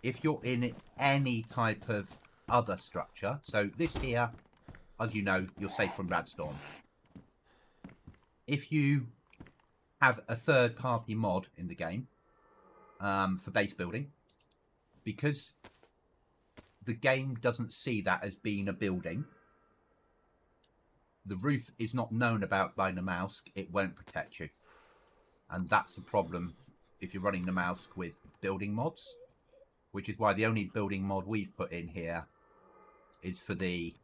If you're in any type of other structure, so this here, as you know, you're safe from radstorm. If you have a third-party mod in the game for base building, because the game doesn't see that as being a building, the roof is not known about by Namalsk, it won't protect you. And that's the problem if you're running Namalsk with building mods, which is why the only building mod we've put in here is for the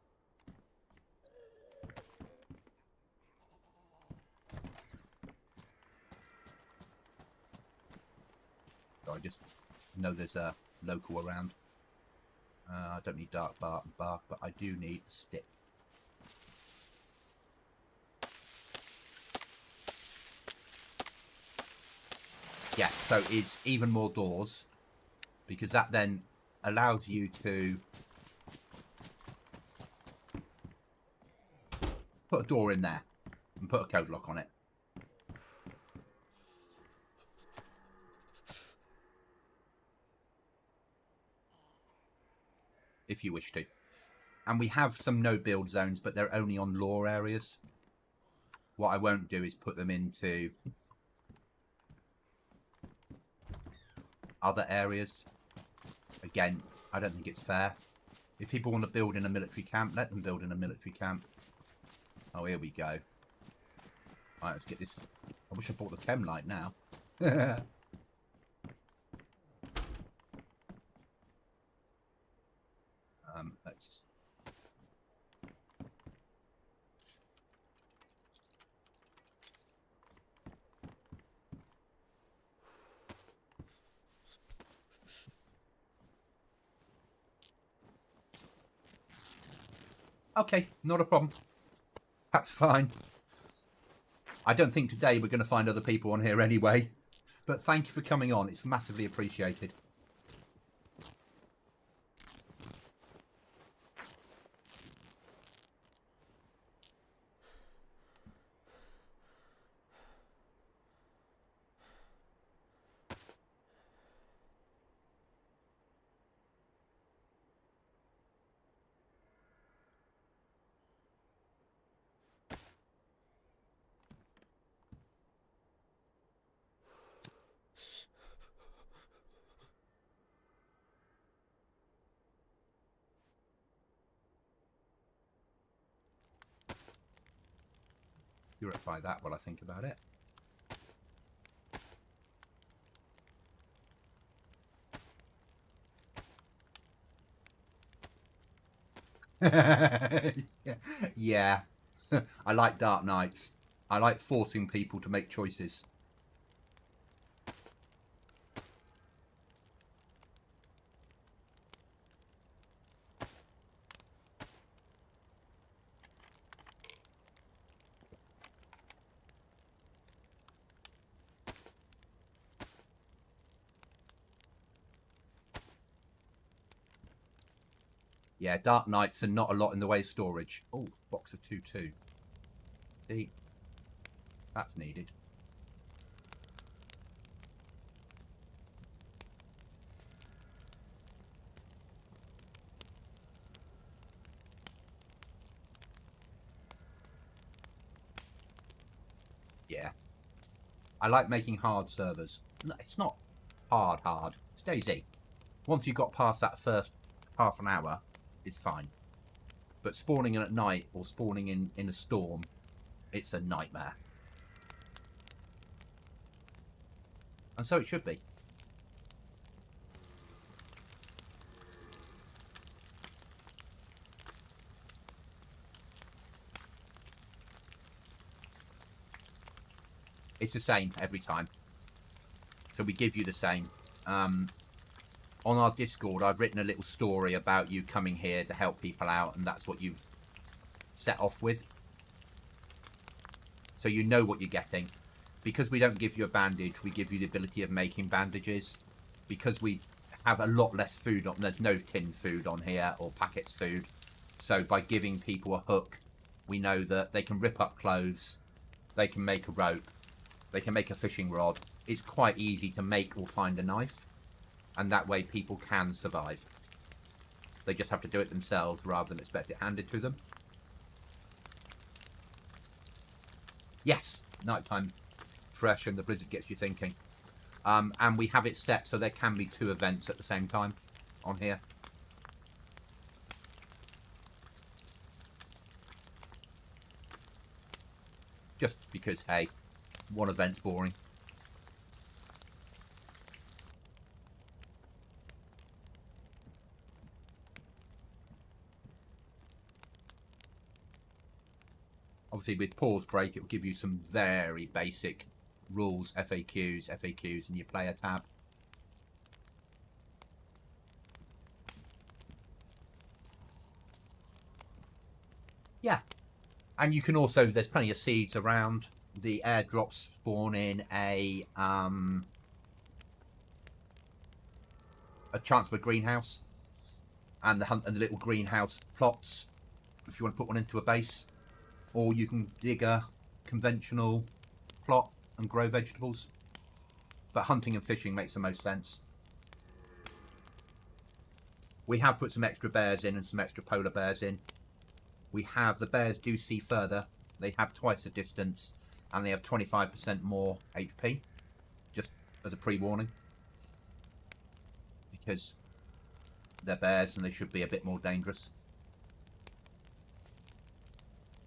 I just know there's a local around. I don't need dark bark and bark, but I do need a stick. Yeah, so it's even more doors, because that then allows you to put a door in there and put a code lock on it. If you wish to. And we have some no build zones, but they're only on lore areas. What I won't do is put them into other areas. Again, I don't think it's fair. If people want to build in a military camp, let them build in a military camp. Oh, here we go. Alright, let's get this. I wish I bought the chem light now. Let's... Okay, not a problem. That's fine. I don't think today we're going to find other people on here anyway. But thank you for coming on. It's massively appreciated. Purify that while I think about it. Yeah. I like Dark Nights. I like forcing people to make choices. Yeah, Dark Nights and not a lot in the way of storage. Oh, box of 2-2. See? That's needed. Yeah. I like making hard servers. No, it's not hard. It's DayZ. Once you've got past that first half an hour, it's fine. But spawning in at night or spawning in a storm, it's a nightmare. And so it should be. It's the same every time. So we give you the same. On our Discord, I've written a little story about you coming here to help people out, and that's what you set off with. So you know what you're getting. Because we don't give you a bandage, we give you the ability of making bandages. Because we have a lot less food on, there's no tinned food on here or packets food. So by giving people a hook, we know that they can rip up clothes, they can make a rope, they can make a fishing rod. It's quite easy to make or find a knife. And that way people can survive. They just have to do it themselves rather than expect it handed to them. Yes, nighttime fresh and the blizzard gets you thinking. And we have it set so there can be 2 events at the same time on here. Just because, hey, one event's boring. Obviously, with pause break, it will give you some very basic rules, FAQs in your player tab. Yeah, and you can also, there's plenty of seeds around. The airdrops spawn in a chance of a greenhouse, and the little greenhouse plots if you want to put one into a base, or you can dig a conventional plot and grow vegetables. But hunting and fishing makes the most sense. We have put some extra bears in and some extra polar bears in. We have, the bears do see further. They have twice the distance and they have 25% more HP, just as a pre-warning, because they're bears and they should be a bit more dangerous.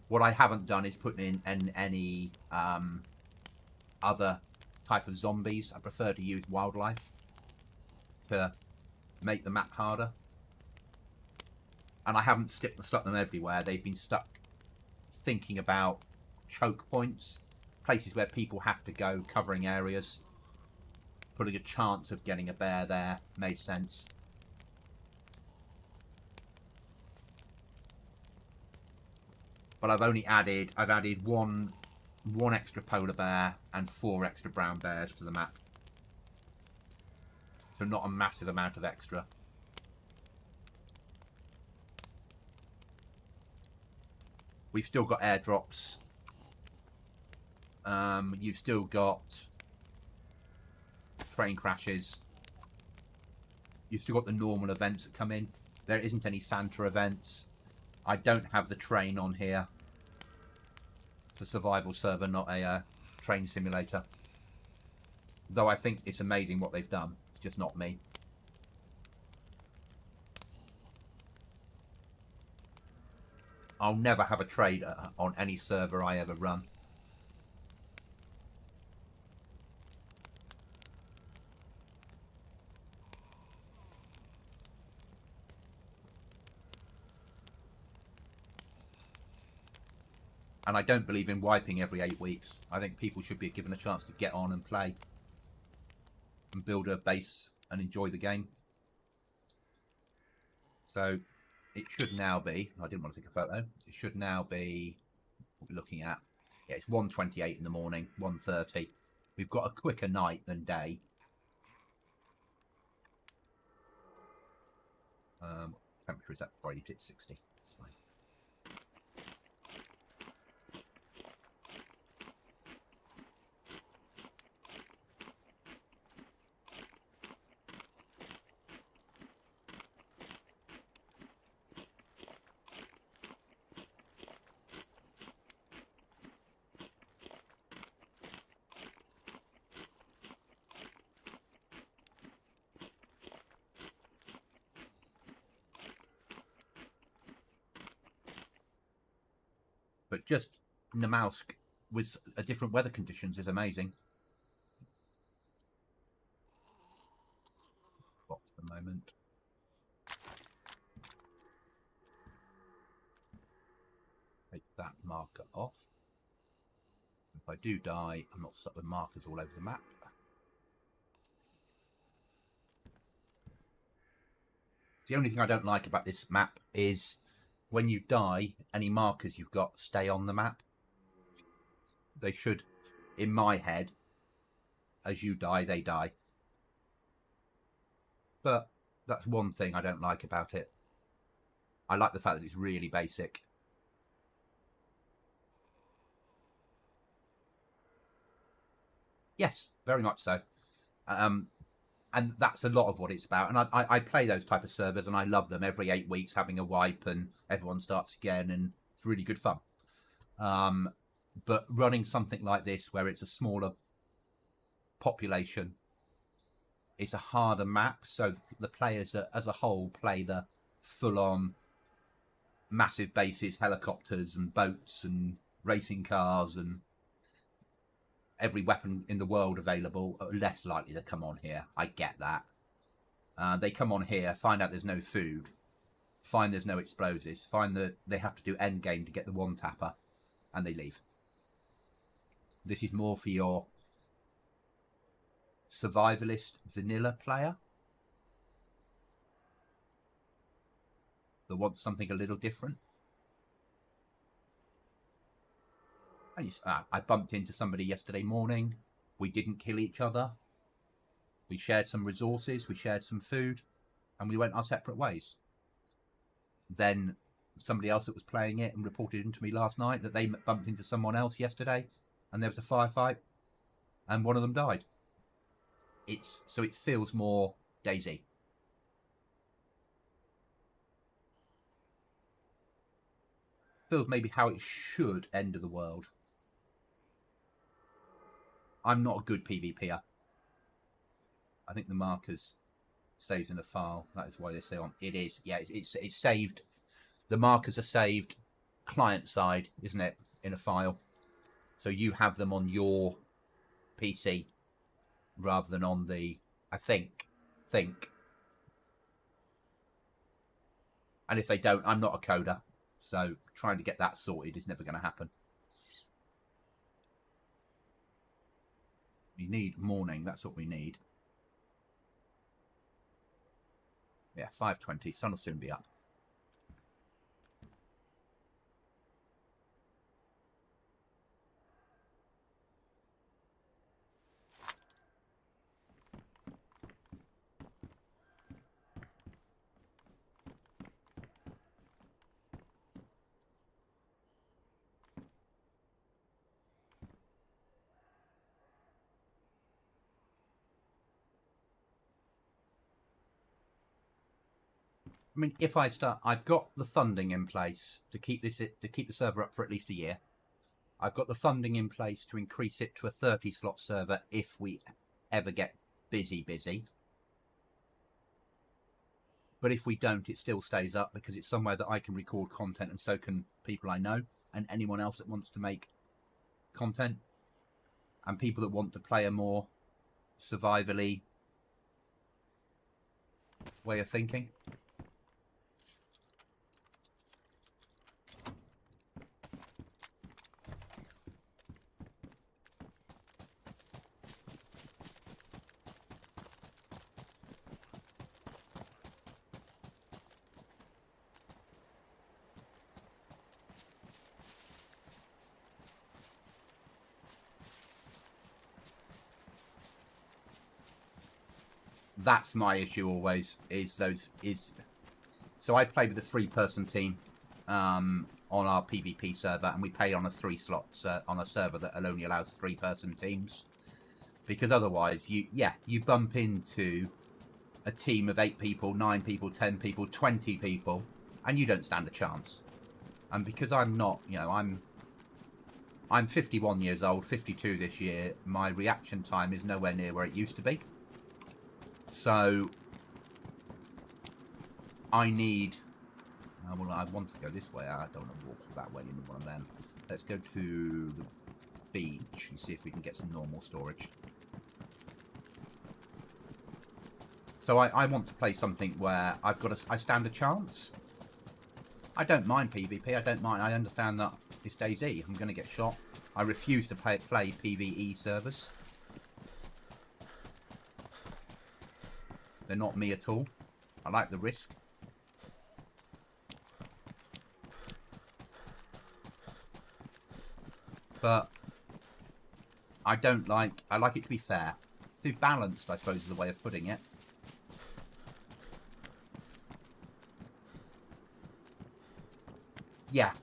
What I haven't done is put in any other type of zombies. I prefer to use wildlife to make the map harder. And I haven't stuck them everywhere. They've been stuck thinking about choke points, places where people have to go, covering areas. Putting a chance of getting a bear there made sense. But I've added one extra polar bear and 4 extra brown bears to the map. So not a massive amount of extra. We've still got airdrops. You've still got train crashes. You've still got the normal events that come in. There isn't any Santa events. I don't have the train on here. It's a survival server, not a train simulator. Though I think it's amazing what they've done. It's just not me. I'll never have a trade on any server I ever run. And I don't believe in wiping every 8 weeks. I think people should be given a chance to get on and play and build a base and enjoy the game. So it should now be, I didn't want to take a photo, it should now be, what we're looking at, yeah, it's 1:28 in the morning, 1:30. We've got a quicker night than day. Temperature is at Friday, it's 60. It's fine. But just Namalsk with a different weather conditions is amazing. Box at the moment. Take that marker off. If I do die, I'm not stuck with markers all over the map. The only thing I don't like about this map is when you die, any markers you've got stay on the map. They should, in my head, as you die, they die. But that's one thing I don't like about it. I like the fact that it's really basic. Yes, very much so. And that's a lot of what it's about. And I play those type of servers and I love them. Every 8 weeks having a wipe and everyone starts again, and it's really good fun. But running something like this where it's a smaller population, it's a harder map, so the players as a whole play the full-on massive bases, helicopters and boats and racing cars and every weapon in the world available, are less likely to come on here. I get that. They come on here, find out there's no food, find there's no explosives, find that they have to do end game to get the one tapper, and they leave. This is more for your survivalist vanilla player that wants something a little different. I bumped into somebody yesterday morning. We didn't kill each other. We shared some resources, we shared some food, and we went our separate ways. Then somebody else that was playing it and reported into me last night that they bumped into someone else yesterday, and there was a firefight, and one of them died. So it feels more DayZ. Feels maybe how it should end of the world. I'm not a good PvPer. I think the markers saves in a file. That is why they say on. It is. Yeah, it's saved. The markers are saved client side, isn't it, in a file? So you have them on your PC rather than on the. I think. And if they don't, I'm not a coder, so trying to get that sorted is never going to happen. We need morning. That's what we need. Yeah, 5:20. Sun will soon be up. I mean, if I start, I've got the funding in place to keep the server up for at least a year. I've got the funding in place to increase it to a 30-slot server if we ever get busy. But if we don't, it still stays up because it's somewhere that I can record content, and so can people I know and anyone else that wants to make content, and people that want to play a more survivally way of thinking. That's my issue always, so I play with a 3-person team on our PvP server, and we play on a 3-slot on a server that only allows 3-person teams, because otherwise you bump into a team of 8 people, 9 people, 10 people, 20 people, and you don't stand a chance. And because I'm not, I'm 51 years old, 52 this year, my reaction time is nowhere near where it used to be. So I need. Well, I want to go this way. I don't want to walk that way into one of them. Let's go to the beach and see if we can get some normal storage. So I want to play something where I stand a chance. I don't mind PvP. I don't mind. I understand that it's DayZ. I'm going to get shot. I refuse to play PvE servers. They're not me at all. I like the risk. But I like it to be fair. To be balanced, I suppose, is the way of putting it. Yeah.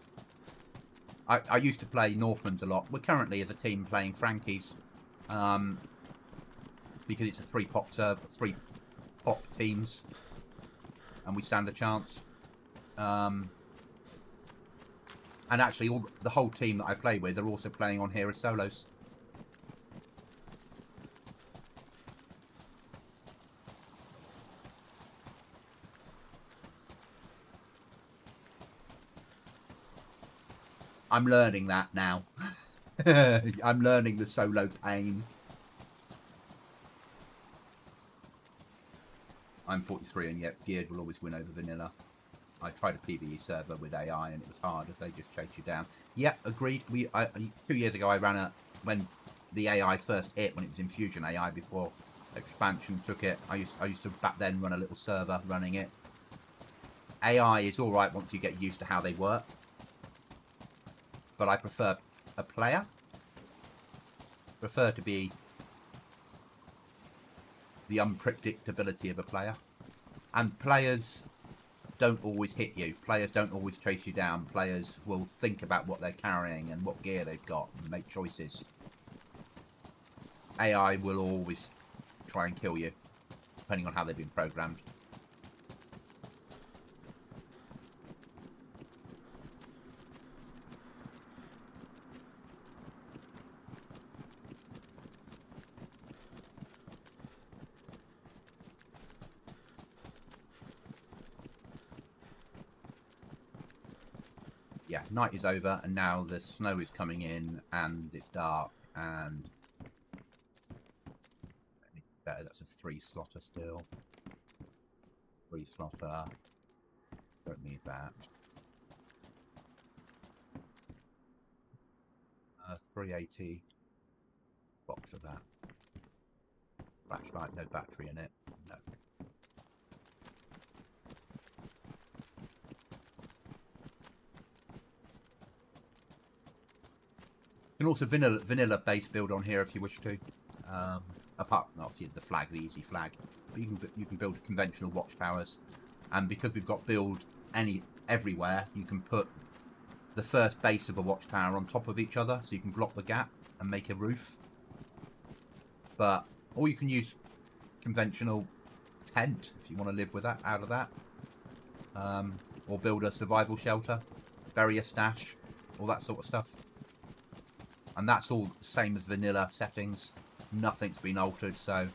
I used to play Northman's a lot. We're currently, as a team, playing Frankie's. Because it's a 3-pop server, 3-pop teams. And we stand a chance. And actually, the whole team that I play with are also playing on here as solos. I'm learning that now. I'm learning the solo pain. I'm 43, and yet Geared will always win over vanilla. I tried a PvE server with AI and it was hard as they just chase you down. Yeah, agreed. 2 years ago I ran when the AI first hit, when it was Infusion AI before expansion took it. I used to back then run a little server running it. AI is all right once you get used to how they work, but I prefer a player. Prefer to be the unpredictability of a player, and players don't always hit you. Players don't always chase you down. Players will think about what they're carrying and what gear they've got and make choices. AI will always try and kill you, depending on how they've been programmed. Yeah, night is over and now the snow is coming in and it's dark and better. That's a 3 slotter still. 3 slotter. Don't need that. 380. Box of that. Flashlight, no battery in it. No. You can also vanilla base build on here if you wish to. Apart from obviously the flag, the easy flag, but you can build conventional watchtowers, and because we've got build everywhere, you can put the first base of a watchtower on top of each other, so you can block the gap and make a roof. But or you can use conventional tent if you want to live with that out of that, or build a survival shelter, bury a stash, all that sort of stuff. And that's all the same as vanilla settings. Nothing's been altered, so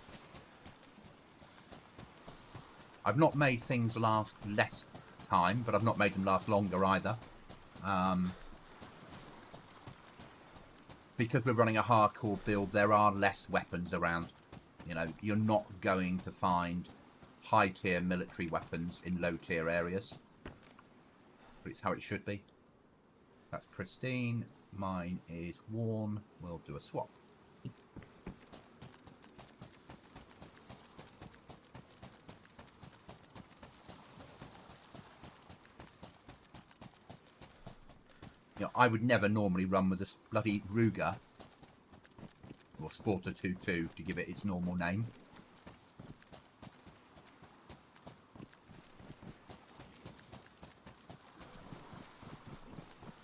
I've not made things last less time, but I've not made them last longer either. Because we're running a hardcore build, there are less weapons around. You know, you're not going to find high-tier military weapons in low-tier areas. But it's how it should be. That's pristine. Mine is worn. We'll do a swap. You know, I would never normally run with a bloody Ruger or Sporter 22 to give it its normal name.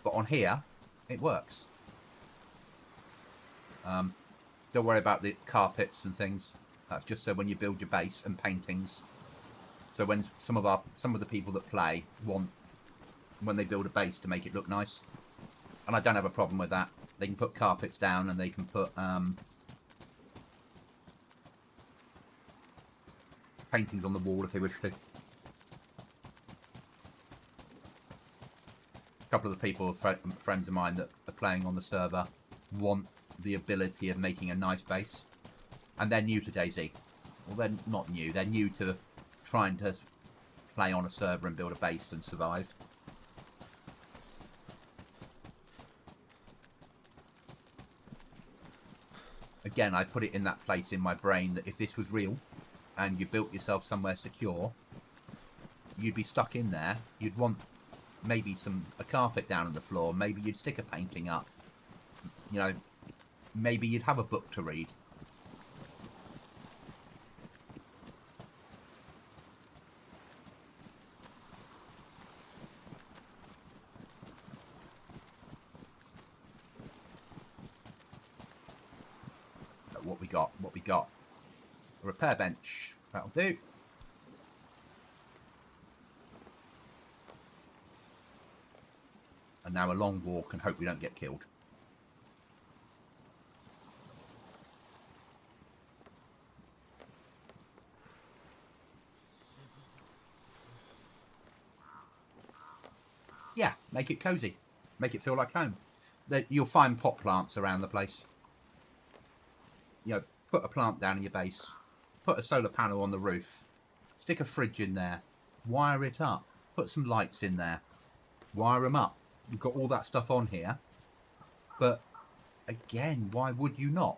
But on here, it works. Don't worry about the carpets and things. That's just so when you build your base and paintings. So when some of the people that play want, when they build a base, to make it look nice. And I don't have a problem with that. They can put carpets down and they can put paintings on the wall if they wish to. A couple of the people, friends of mine that are playing on the server, want the ability of making a nice base. And they're new to DayZ. Well, they're not new. They're new to trying to play on a server and build a base and survive. Again, I put it in that place in my brain that if this was real and you built yourself somewhere secure, you'd be stuck in there. You'd want maybe a carpet down on the floor. Maybe you'd stick a painting up. You know, maybe you'd have a book to read. What we got? A repair bench. That'll do. And now a long walk and hope we don't get killed. Yeah, make it cozy. Make it feel like home. You'll find pot plants around the place. You know, put a plant down in your base. Put a solar panel on the roof. Stick a fridge in there. Wire it up. Put some lights in there. Wire them up. We've got all that stuff on here. But again, why would you not?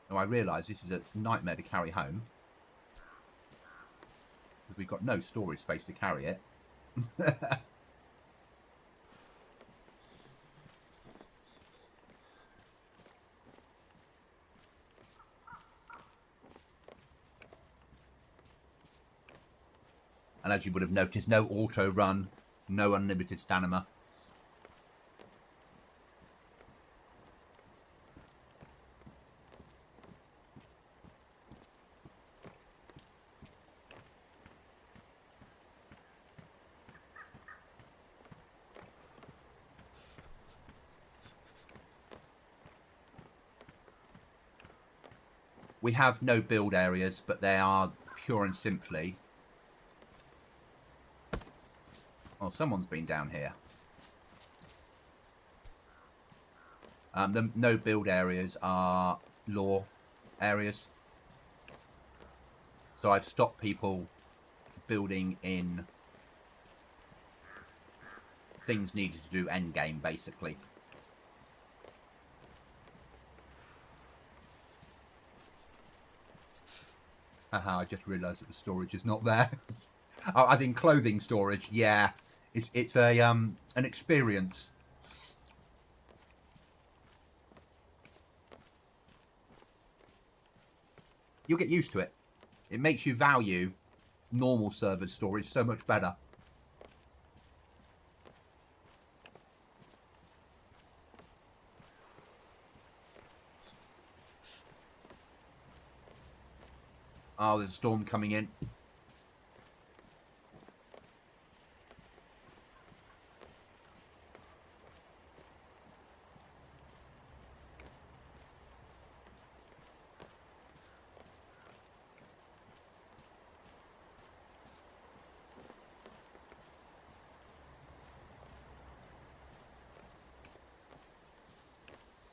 Now I realise this is a nightmare to carry home. Because we've got no storage space to carry it. And as you would have noticed, no auto run, no unlimited stamina. We have no build areas, but they are pure and simply... Oh, someone's been down here. The no build areas are law areas. So I've stopped people building in things needed to do endgame, basically. Haha, I just realised that the storage is not there. Oh, I think clothing storage, yeah. It's a an experience. You'll get used to it. It makes you value normal server storage so much better. Oh, there's a storm coming in.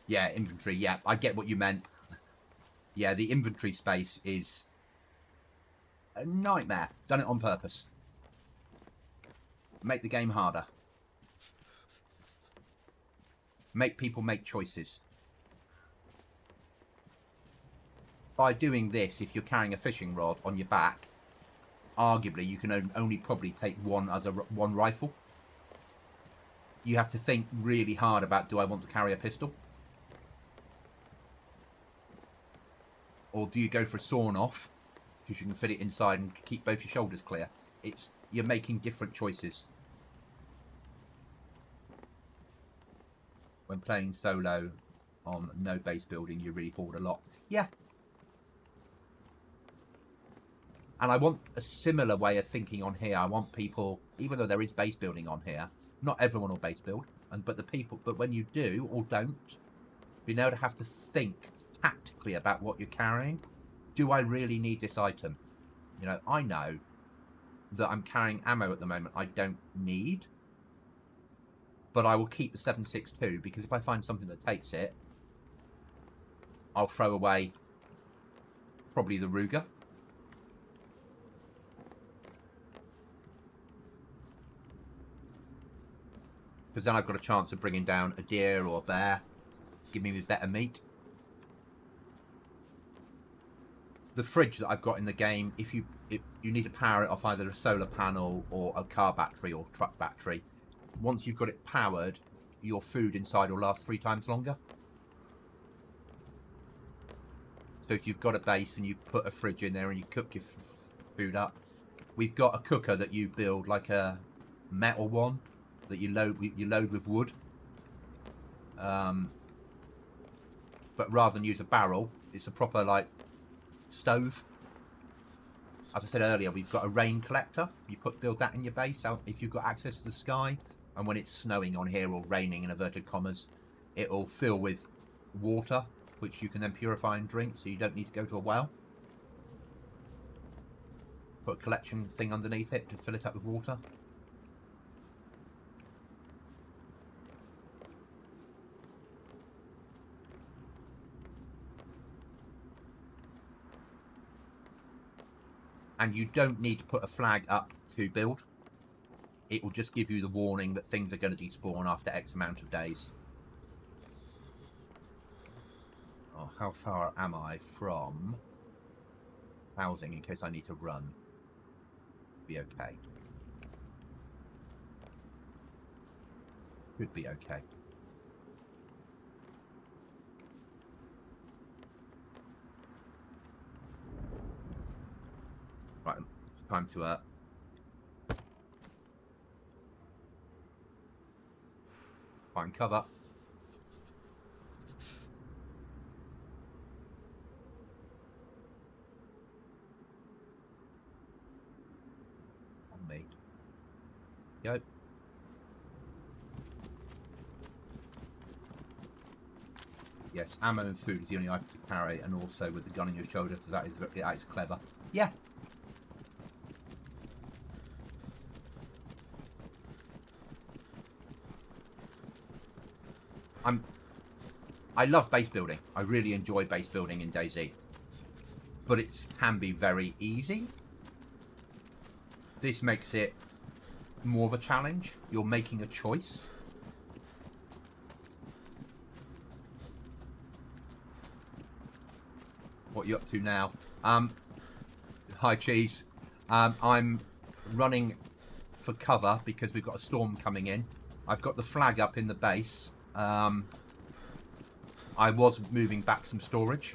Yeah, inventory. Yeah, I get what you meant. Yeah, the inventory space is a nightmare. Done it on purpose. Make the game harder. Make people make choices. By doing this, if you're carrying a fishing rod on your back, arguably you can only probably take one rifle. You have to think really hard about, do I want to carry a pistol? Or do you go for a sawn off, because you can fit it inside and keep both your shoulders clear? You're making different choices. When playing solo on no base building, you're really bored a lot. Yeah. And I want a similar way of thinking on here. I want people, even though there is base building on here, not everyone will base build, but when you do or don't, being able to have to think tactically about what you're carrying. Do I really need this item? You know, I know that I'm carrying ammo at the moment I don't need, but I will keep the 7.62 because if I find something that takes it, I'll throw away probably the Ruger. Because then I've got a chance of bringing down a deer or a bear, give me better meat. The fridge that I've got in the game, if you need to power it off either a solar panel or a car battery or truck battery, once you've got it powered, your food inside will last 3 times longer. So if you've got a base and you put a fridge in there and you cook your food up, we've got a cooker that you build, like a metal one that you load with wood. But rather than use a barrel, it's a proper like stove. As I said earlier, we've got a rain collector. You build that in your base if you've got access to the sky, and when it's snowing on here or raining in inverted commas, it'll fill with water, which you can then purify and drink, so you don't need to go to a well. Put a collection thing underneath it to fill it up with water. And you don't need to put a flag up to build. It will just give you the warning that things are going to despawn after X amount of days. Oh, how far am I from housing in case I need to run? Be okay. Could be okay. Right, it's time to find cover. On me. Go. Yes, ammo and food is the only item to carry, and also with the gun on your shoulder, so that is clever. Yeah. I love base building. I really enjoy base building in DayZ. But it can be very easy. This makes it more of a challenge. You're making a choice. What are you up to now? Hi, Cheese. I'm running for cover because we've got a storm coming in. I've got the flag up in the base. I was moving back some storage,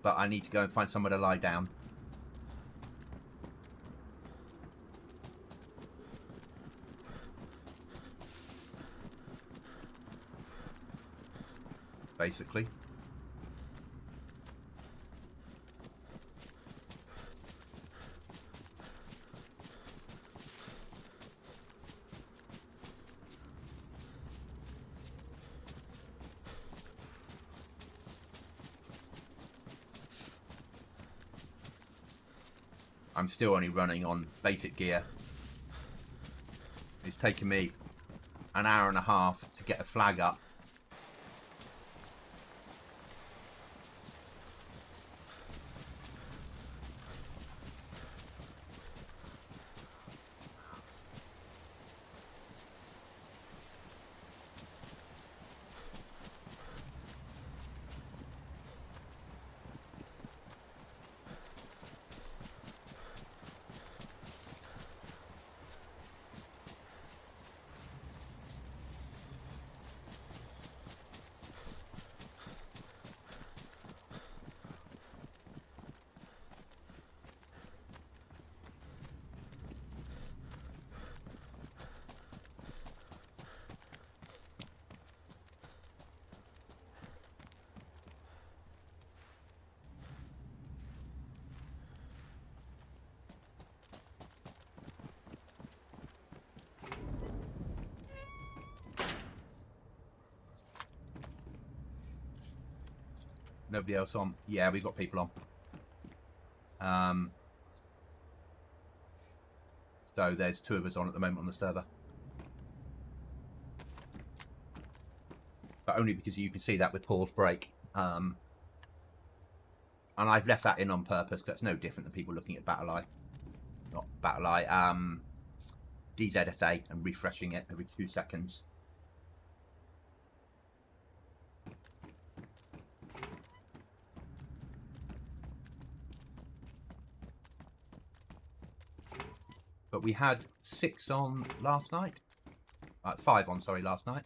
but I need to go and find somewhere to lie down. Basically. I'm still only running on basic gear. It's taken me an hour and a half to get a flag up. Nobody else on? Yeah, we got people on. So there's 2 of us on at the moment on the server. But only because you can see that with pause break. And I've left that in on purpose because that's no different than people looking at BattleEye. Not BattleEye, DZSA and refreshing it every 2 seconds. But we had 6 on last night. 5 on, sorry, last night.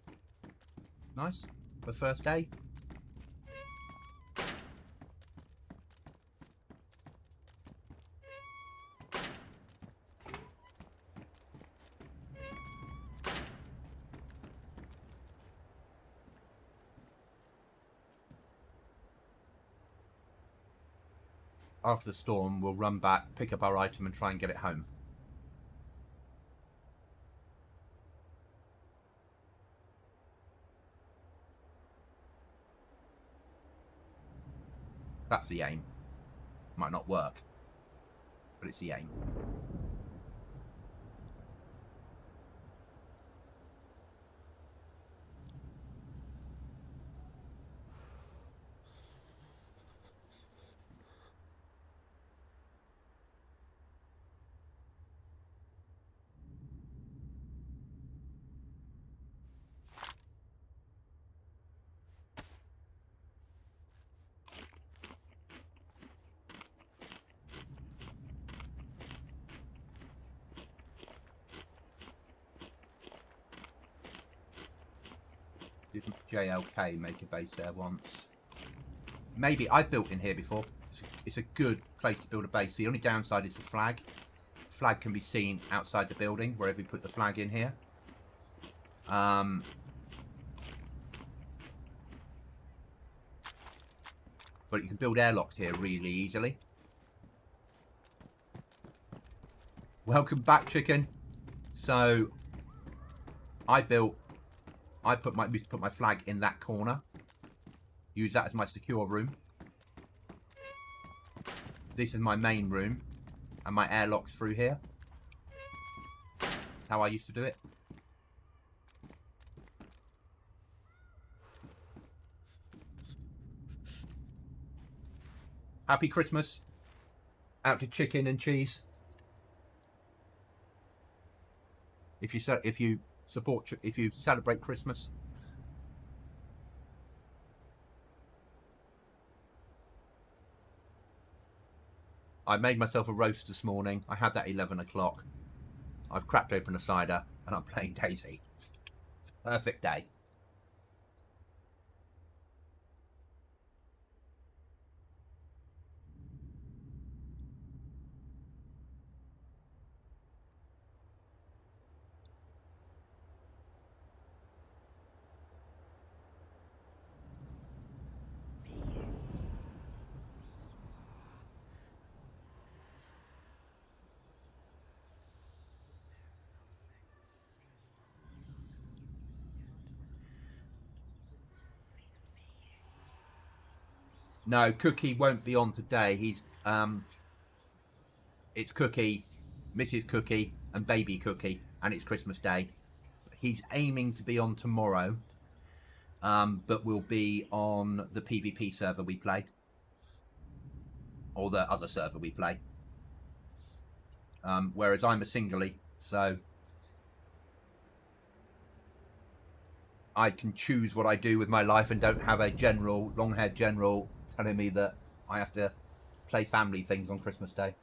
Nice. The first day. After the storm, we'll run back, pick up our item and try and get it home. That's the aim. Might not work, but it's the aim. Did JLK make a base there once? Maybe. I've built in here before. It's a good place to build a base. The only downside is the flag. Flag can be seen outside the building wherever you put the flag in here. But you can build airlocks here really easily. Welcome back, chicken. So I used to put my flag in that corner. Use that as my secure room. This is my main room. And my airlock's through here. How I used to do it. Happy Christmas. Out to chicken and cheese. If you celebrate Christmas. I made myself a roast this morning. I had that at 11 o'clock. I've cracked open a cider and I'm playing DayZ. It's a perfect day. No, Cookie won't be on today. It's Cookie, Mrs. Cookie, and Baby Cookie, and it's Christmas Day. He's aiming to be on tomorrow, but will be on the PvP server we play, or the other server we play. Whereas I'm a singly, so I can choose what I do with my life and don't have a general, long-haired general telling me that I have to play family things on Christmas Day.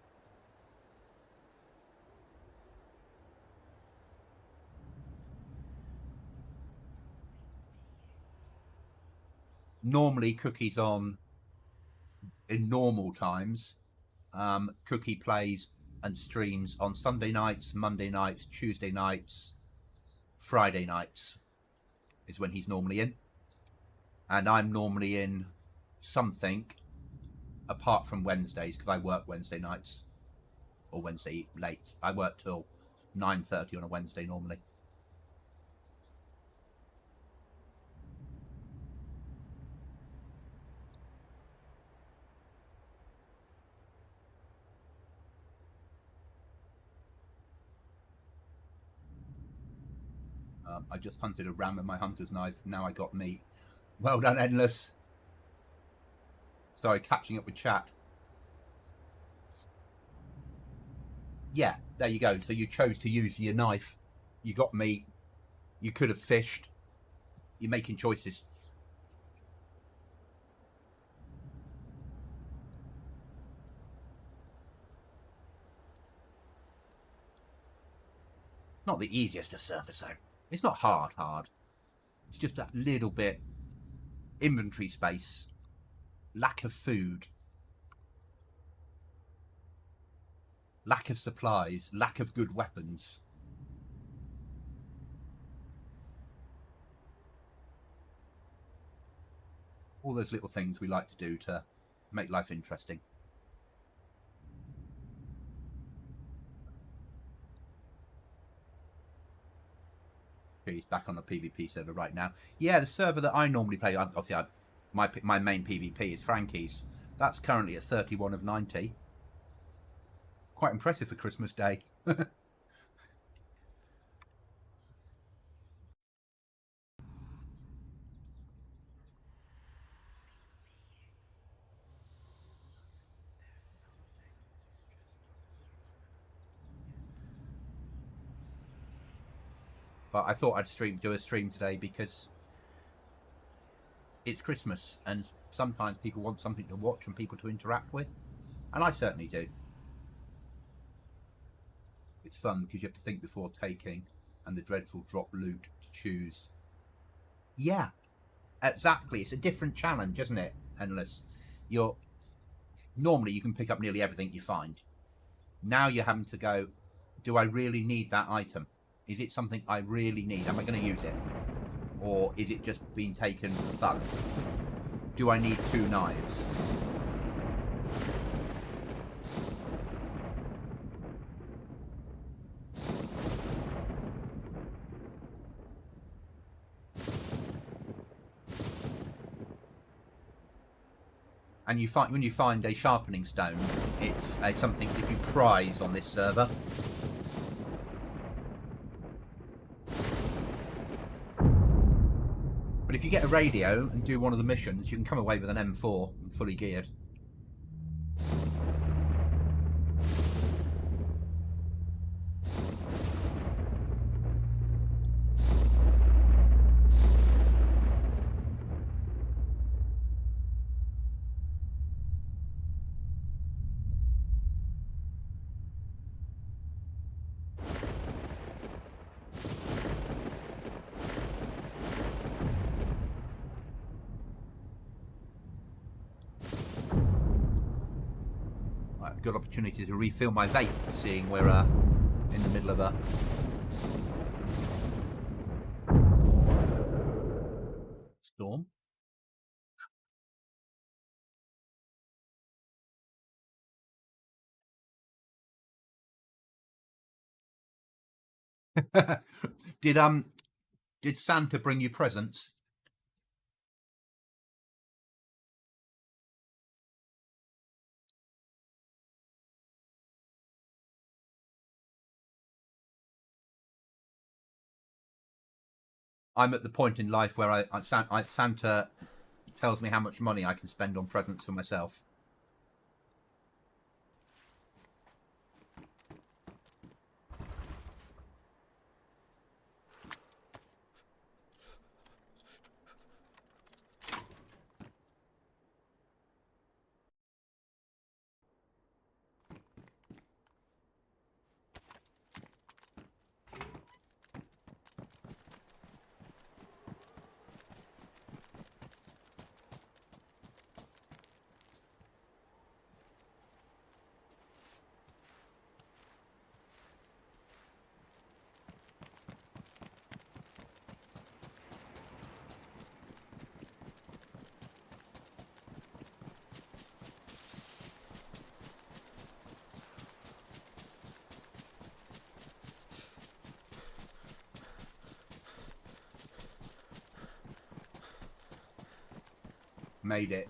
Normally Cookie's on in normal times. Cookie plays and streams on Sunday nights, Monday nights, Tuesday nights, Friday nights is when he's normally in. And I'm normally in something apart from Wednesdays because I work Wednesday nights or Wednesday late. I work till 9:30 on a Wednesday normally. I just hunted a ram with my hunter's knife. Now I got meat. Well done, Endless. Sorry, catching up with chat. Yeah, there you go. So you chose to use your knife. You got meat. You could have fished. You're making choices. Not the easiest of server zone. It's not hard. It's just that little bit inventory space, lack of food, lack of supplies, lack of good weapons. All those little things we like to do to make life interesting. He's back on the PvP server right now. Yeah, the server that I normally play, obviously my main PvP is Frankie's. That's currently at 31 of 90. Quite impressive for Christmas Day. But I thought I'd do a stream today because it's Christmas and sometimes people want something to watch and people to interact with. And I certainly do. It's fun because you have to think before taking and the dreadful drop loot to choose. Yeah, Exactly. It's a different challenge, isn't it? Endless. You're normally you can pick up nearly everything you find. Now you're having to go, do I really need that item? Is it something I really need? Am I going to use it? Or is it just being taken for fun? Do I need 2 knives? And you find when you find a sharpening stone, it's something that you prize on this server. But if you get a radio and do one of the missions, you can come away with an M4 and fully geared. Good opportunity to refill my vape, seeing we're in the middle of a storm. Did Santa bring you presents? I'm at the point in life where Santa tells me how much money I can spend on presents for myself. Made it.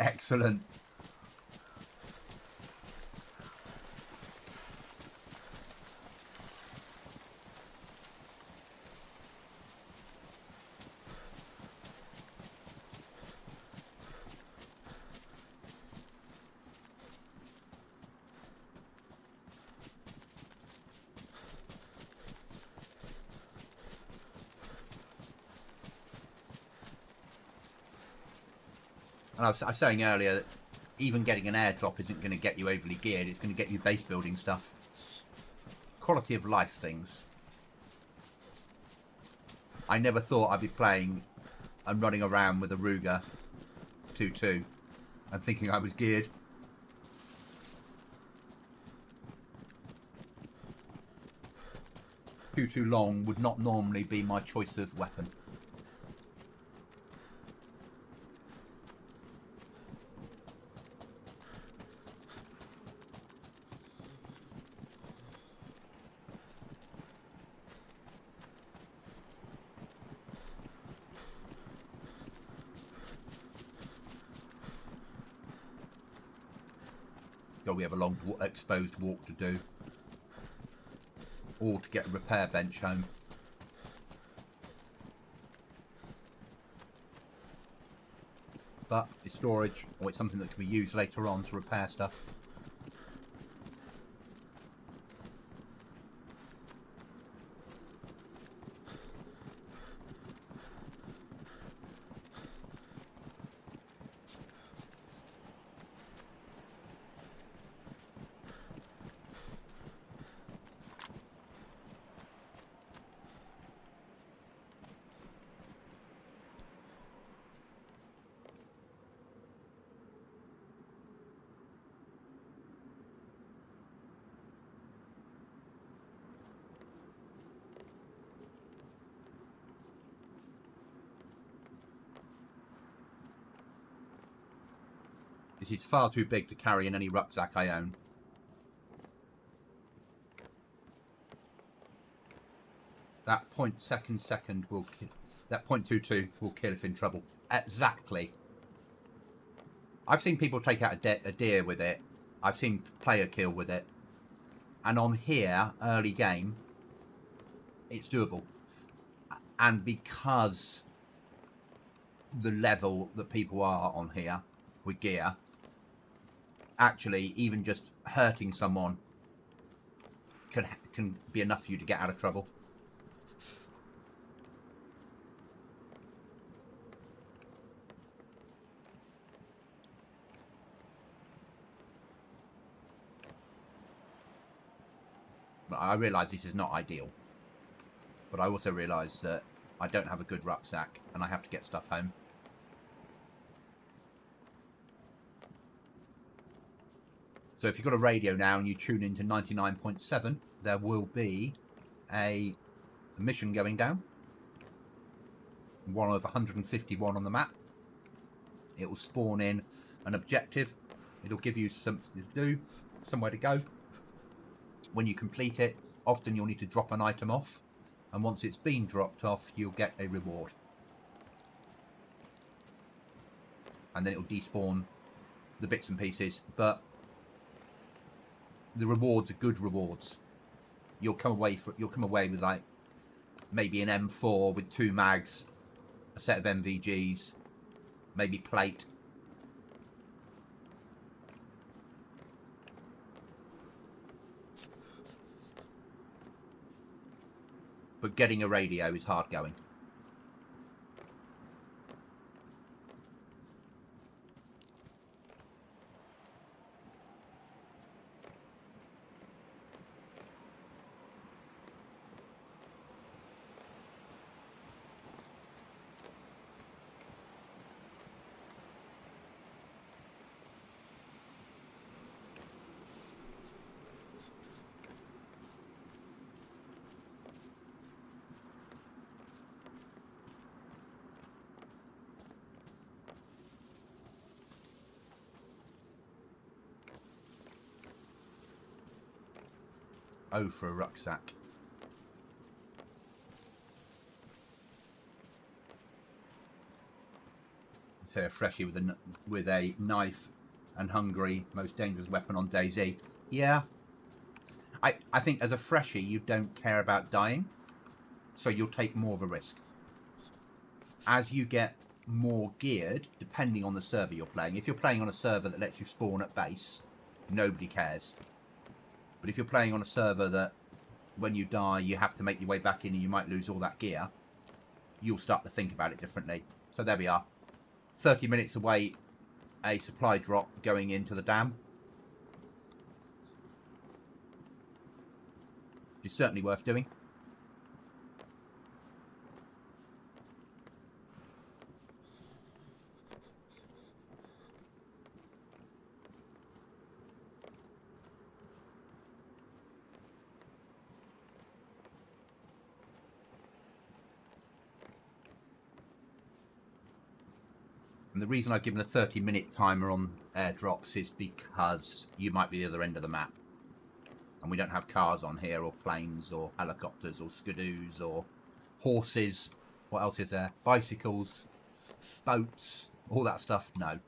Excellent. And I was saying earlier that even getting an airdrop isn't going to get you overly geared. It's going to get you base building stuff. Quality of life things. I never thought I'd be playing and running around with a Ruger 2.2 and thinking I was geared. Too long would not normally be my choice of weapon. God, we have a long exposed walk to do. Or to get a repair bench home. But it's storage, or it's something that can be used later on to repair stuff. This is far too big to carry in any rucksack I own. That 0.2 will kill. That 0.22 will kill if in trouble. Exactly. I've seen people take out a deer with it. I've seen player kill with it. And on here, early game, it's doable. And because the level that people are on here with gear, actually, even just hurting someone can be enough for you to get out of trouble. I realise this is not ideal, but I also realise that I don't have a good rucksack and I have to get stuff home. So if you've got a radio now and you tune into 99.7, there will be a mission going down. One of 151 on the map. It will spawn in an objective. It'll give you something to do, somewhere to go. When you complete it, often you'll need to drop an item off, and once it's been dropped off, you'll get a reward. And then it'll despawn the bits and pieces, but the rewards are good rewards. You'll come away with like maybe an M4 with 2 mags, a set of MVGs, maybe plate. But getting a radio is hard going. Oh, for a rucksack. Say a freshie with a knife and hungry, most dangerous weapon on DayZ. Yeah. I think as a freshie you don't care about dying, so you'll take more of a risk. As you get more geared, depending on the server you're playing. If you're playing on a server that lets you spawn at base, nobody cares. But if you're playing on a server that when you die you have to make your way back in and you might lose all that gear, you'll start to think about it differently. So there we are. 30 minutes away, a supply drop going into the dam. It's certainly worth doing. And the reason I've given a 30-minute timer on airdrops is because you might be the other end of the map. And we don't have cars on here, or planes, or helicopters, or skidoos, or horses. What else is there? Bicycles, boats, all that stuff. No.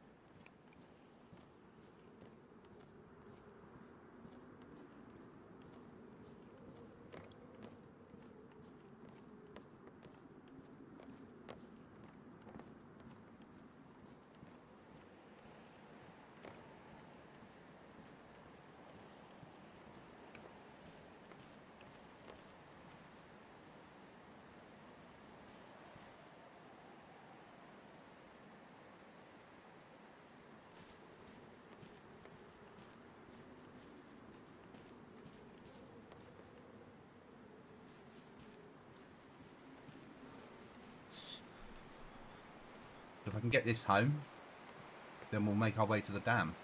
If I can get this home, then we'll make our way to the dam.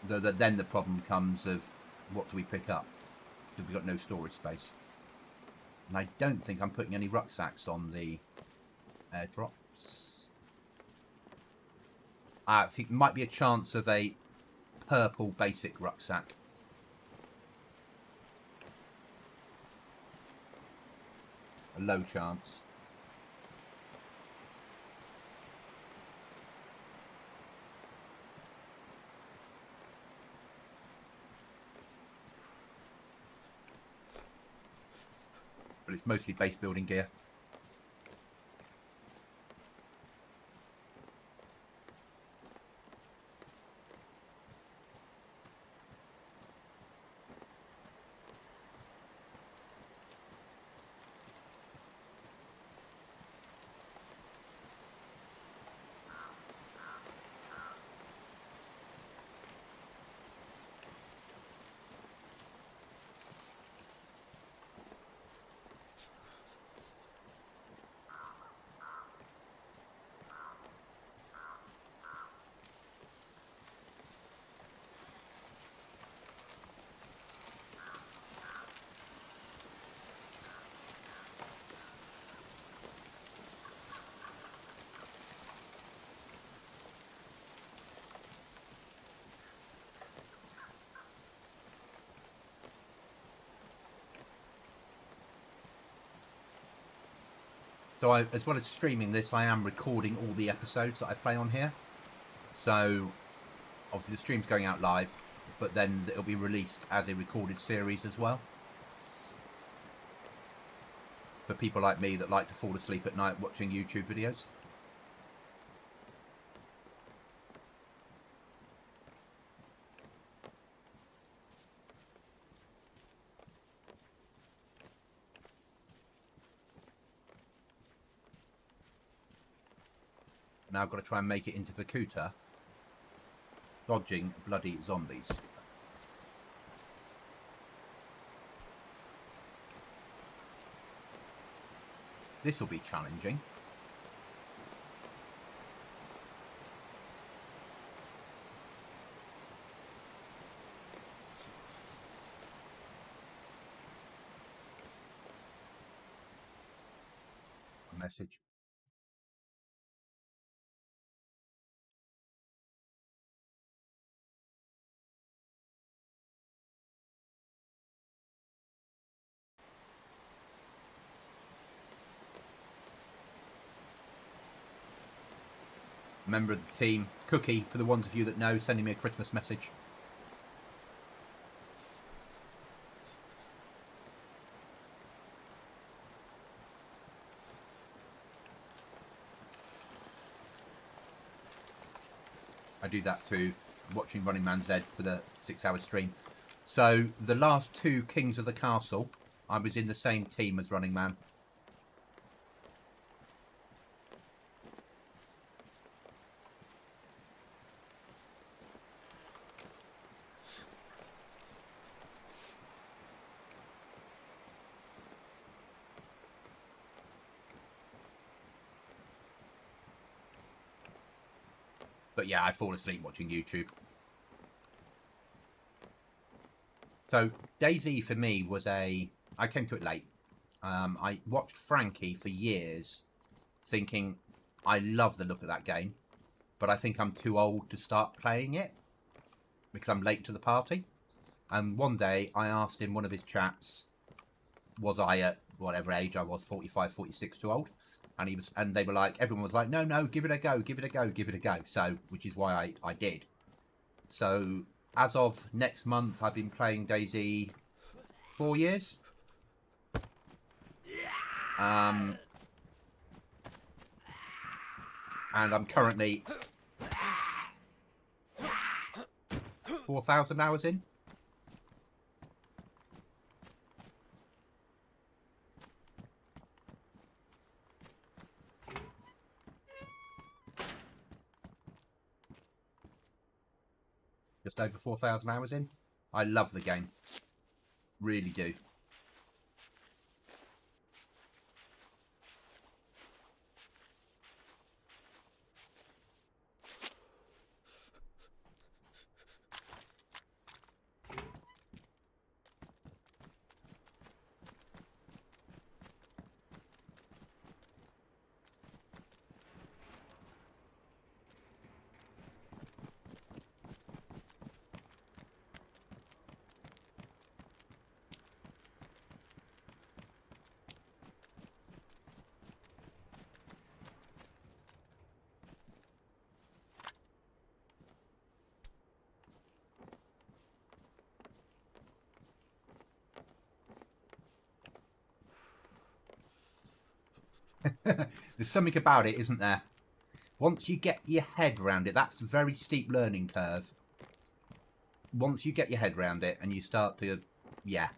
Then the problem comes of what do we pick up? Because we've got no storage space. And I don't think I'm putting any rucksacks on the airdrops. I think there might be a chance of a purple basic rucksack. A low chance. But it's mostly base building gear. So as well as streaming this, I am recording all the episodes that I play on here. So obviously the stream's going out live, but then it'll be released as a recorded series as well. For people like me that like to fall asleep at night watching YouTube videos. Now I've got to try and make it into Vakuta, dodging bloody zombies. This will be challenging. A message. Member of the team, Cookie, for the ones of you that know, sending me a Christmas message. I do that too, watching Running Man Z for the 6-hour stream. So the last 2 Kings of the Castle, I was in the same team as Running Man. But yeah, I fall asleep watching YouTube. So DayZ for me was I came to it late. I watched Frankie for years thinking I love the look of that game, but I think I'm too old to start playing it because I'm late to the party. And one day I asked in one of his chats, was I at whatever age I was, 45, 46, too old? And he was, and they were like, everyone was like, no, give it a go, give it a go, give it a go. So, which is why I did. So, as of next month, I've been playing DayZ 4 years. And I'm currently 4,000 hours in. Just over 4,000 hours in. I love the game. Really do. There's something about it, isn't there? Once you get your head around it, that's a very steep learning curve. Once you get your head around it and you start to, yeah.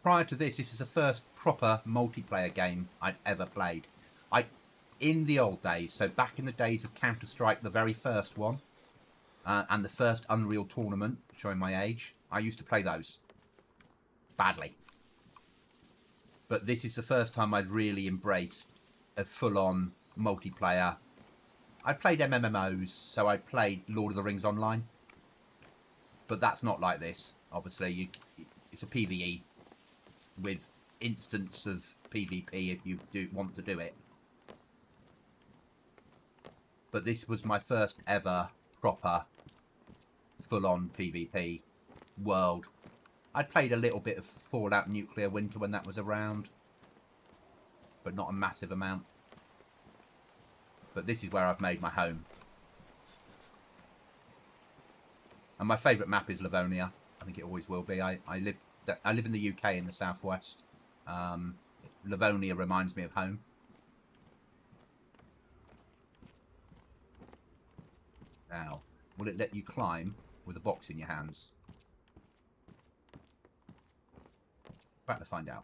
Prior to this is the first proper multiplayer game I'd ever played. In the old days, so back in the days of Counter-Strike, the very first one, and the first Unreal Tournament, showing my age, I used to play those badly. But this is the first time I'd really embraced a full-on multiplayer. I played MMOs, so I played Lord of the Rings Online, but that's not like this. Obviously, it's a PvE with instance of PvP if you do want to do it. But this was my first ever proper full-on PvP world. I'd played a little bit of Fallout Nuclear Winter when that was around, but not a massive amount. But this is where I've made my home. And my favourite map is Livonia. I think it always will be. I live in the UK in the southwest. Livonia reminds me of home. Now, will it let you climb with a box in your hands? About to find out.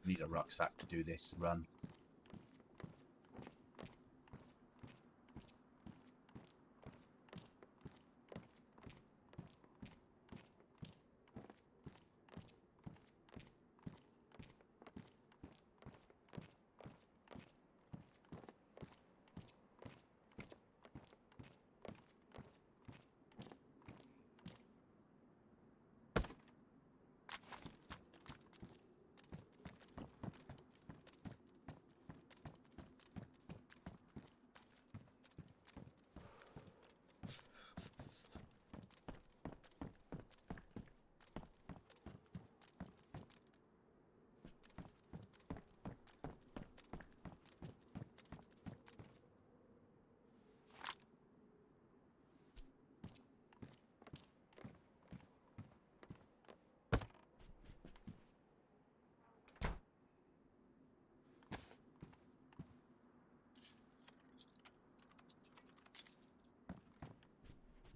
Need a rucksack to do this run.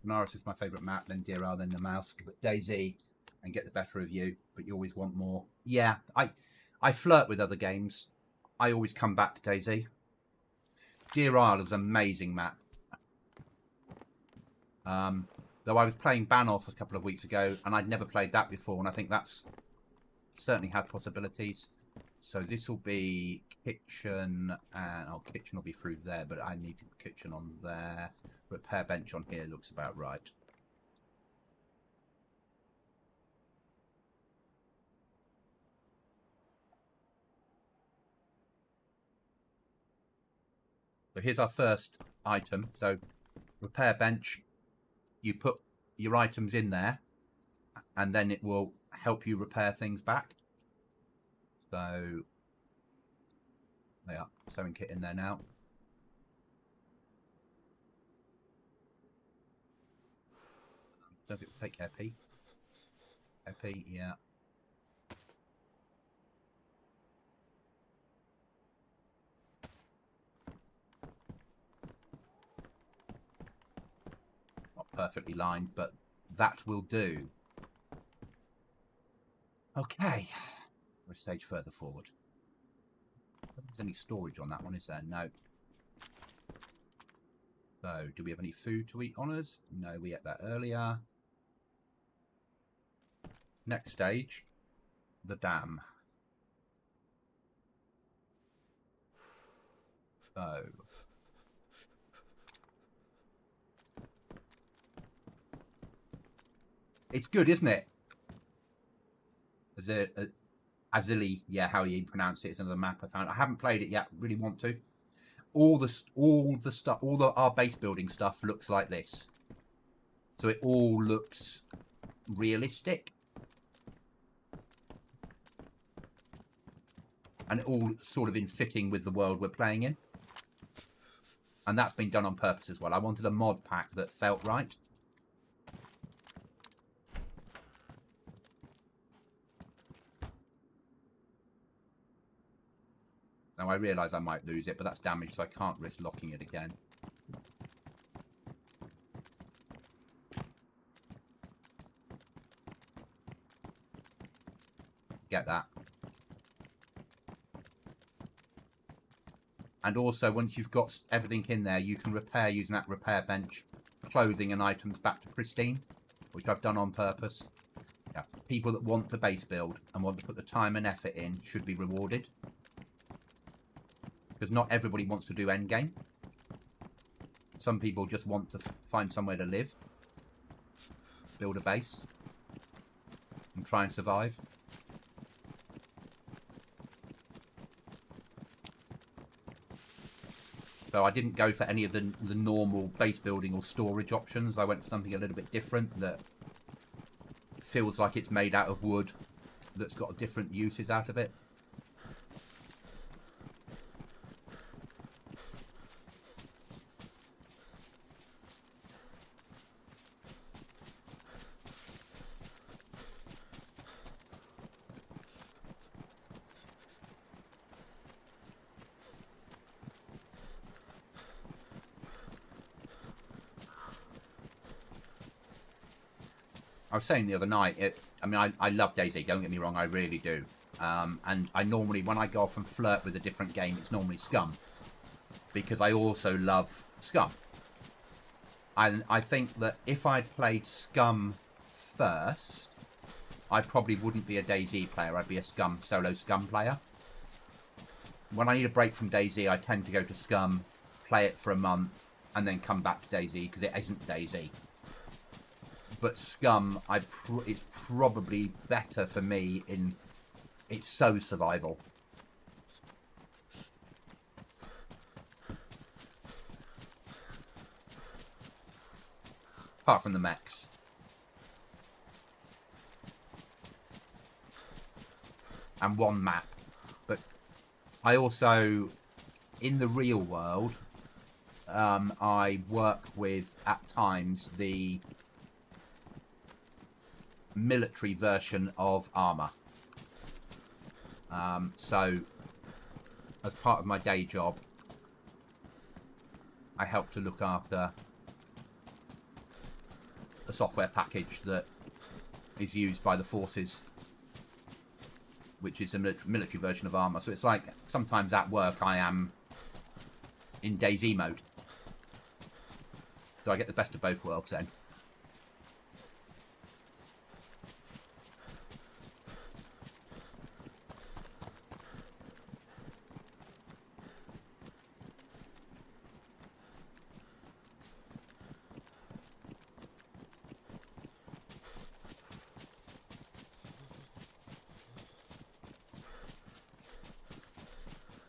Namalsk is my favourite map, then DayZ, then Namalsk, but DayZ and get the better of you, but you always want more. Yeah, I flirt with other games. I always come back to DayZ. DayZ is an amazing map. Though I was playing Banoff a couple of weeks ago, and I'd never played that before, and I think that's certainly had possibilities. So this will be kitchen, and kitchen will be through there, but I need kitchen on there. Repair bench on here looks about right. So here's our first item. So repair bench, you put your items in there, and then it will help you repair things back. So they are sewing kit in there now. Don't think it will take EP. EP, yeah. perfectly lined, but that will do. Okay, we're a stage further forward. I don't think there's any storage on that one, is there? No. So, do we have any food to eat on us? No, we ate that earlier. Next stage, the dam. So, it's good, isn't it? Azili, yeah, how you pronounce it is another map I found. I haven't played it yet. Really want to. All the stuff, our base building stuff looks like this. So it all looks realistic, and it all sort of in fitting with the world we're playing in. And that's been done on purpose as well. I wanted a mod pack that felt right. Now I realise I might lose it, but that's damage, so I can't risk locking it again. Get that. And also, once you've got everything in there, you can repair using that repair bench clothing and items back to pristine, which I've done on purpose. Yeah. People that want to base build and want to put the time and effort in should be rewarded. Because not everybody wants to do endgame. Some people just want to find somewhere to live, build a base, and try and survive. So I didn't go for any of the normal base building or storage options. I went for something a little bit different that feels like it's made out of wood, that's got different uses out of it. I was saying the other night, I mean, I love DayZ, don't get me wrong, I really do. And I normally, when I go off and flirt with a different game, it's normally Scum. Because I also love Scum. And I think that if I'd played Scum first, I probably wouldn't be a DayZ player, I'd be a solo Scum player. When I need a break from DayZ, I tend to go to Scum, play it for a month, and then come back to DayZ, because it isn't DayZ. But Scum, it's probably better for me in... It's so survival. Apart from the mechs. And one map. But I also, in the real world, I work with, at times, the military version of armor. So as part of my day job, I help to look after a software package that is used by the forces, which is a military version of armor. So it's like sometimes at work I am in DayZ mode, so I get the best of both worlds then.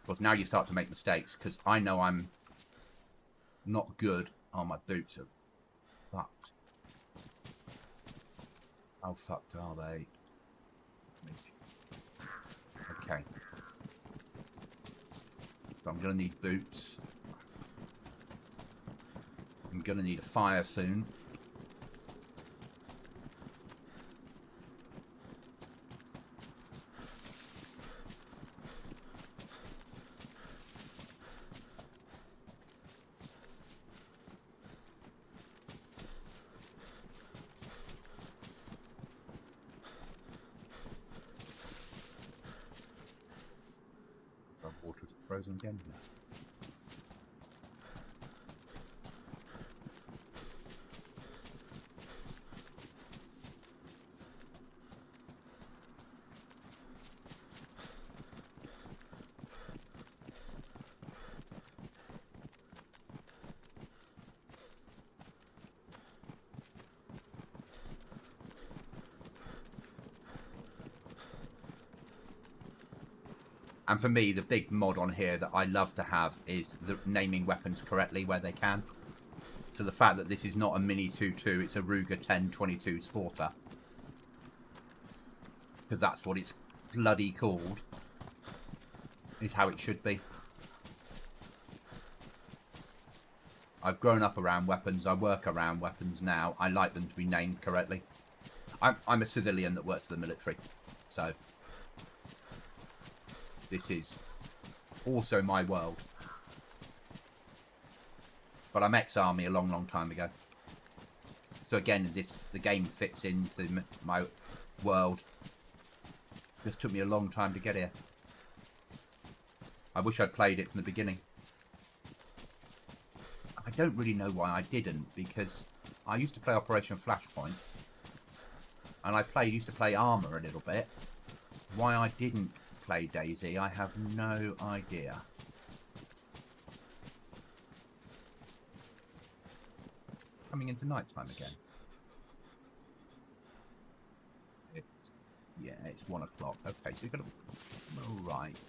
Because now you start to make mistakes, because I know I'm not good. Oh, my boots are fucked. How fucked are they? Okay. So I'm going to need boots. I'm going to need a fire soon. again here. And for me, the big mod on here that I love to have is the naming weapons correctly where they can. So the fact that this is not a Mini 22, it's a Ruger 1022 Sporter. Because that's what it's bloody called. Is how it should be. I've grown up around weapons. I work around weapons now. I like them to be named correctly. I'm a civilian that works for the military. So this is also my world. But I'm ex-army a long, long time ago. So again, the game fits into my world. This took me a long time to get here. I wish I'd played it from the beginning. I don't really know why I didn't, because I used to play Operation Flashpoint. And I used to play Armour a little bit. Why I didn't play DayZ, I have no idea. Coming into nighttime again. Yeah, it's 1 o'clock. Okay, so you've got to... All right.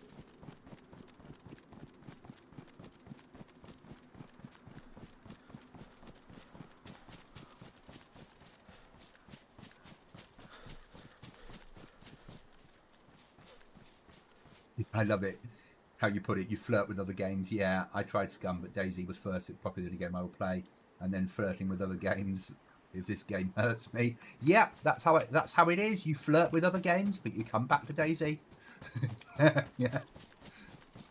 I love it. How you put it, you flirt with other games. Yeah, I tried Scum, but DayZ was first. It's probably the game I will play. And then flirting with other games if this game hurts me. Yeah, that's how it is. You flirt with other games, but you come back to DayZ. Yeah.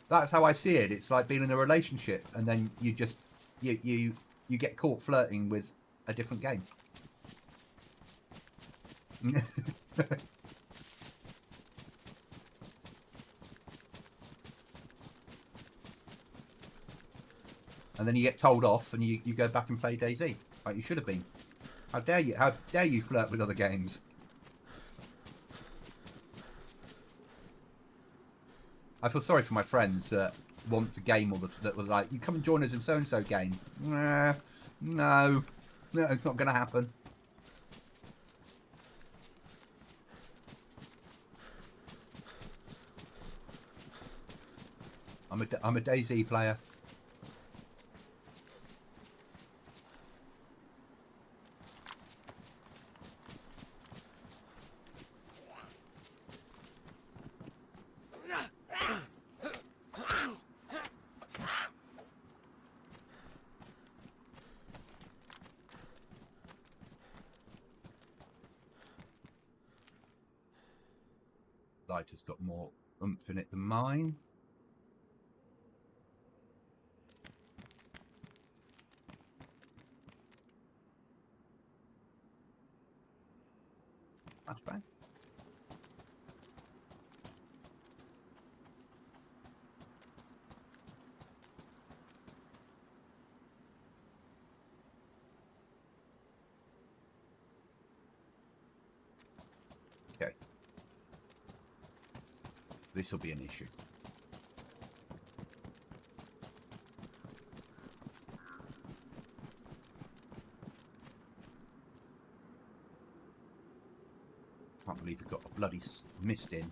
That's how I see it. It's like being in a relationship and then you just you get caught flirting with a different game. And then you get told off and you go back and play DayZ. Like you should have been. How dare you? How dare you flirt with other games? I feel sorry for my friends that want to game all that was like, you come and join us in so-and-so game. Nah, no, it's not going to happen. I'm a DayZ player. Lighter's got more oomph in it than mine. Flashbang. Okay. This will be an issue. Can't believe we've got a bloody mist in.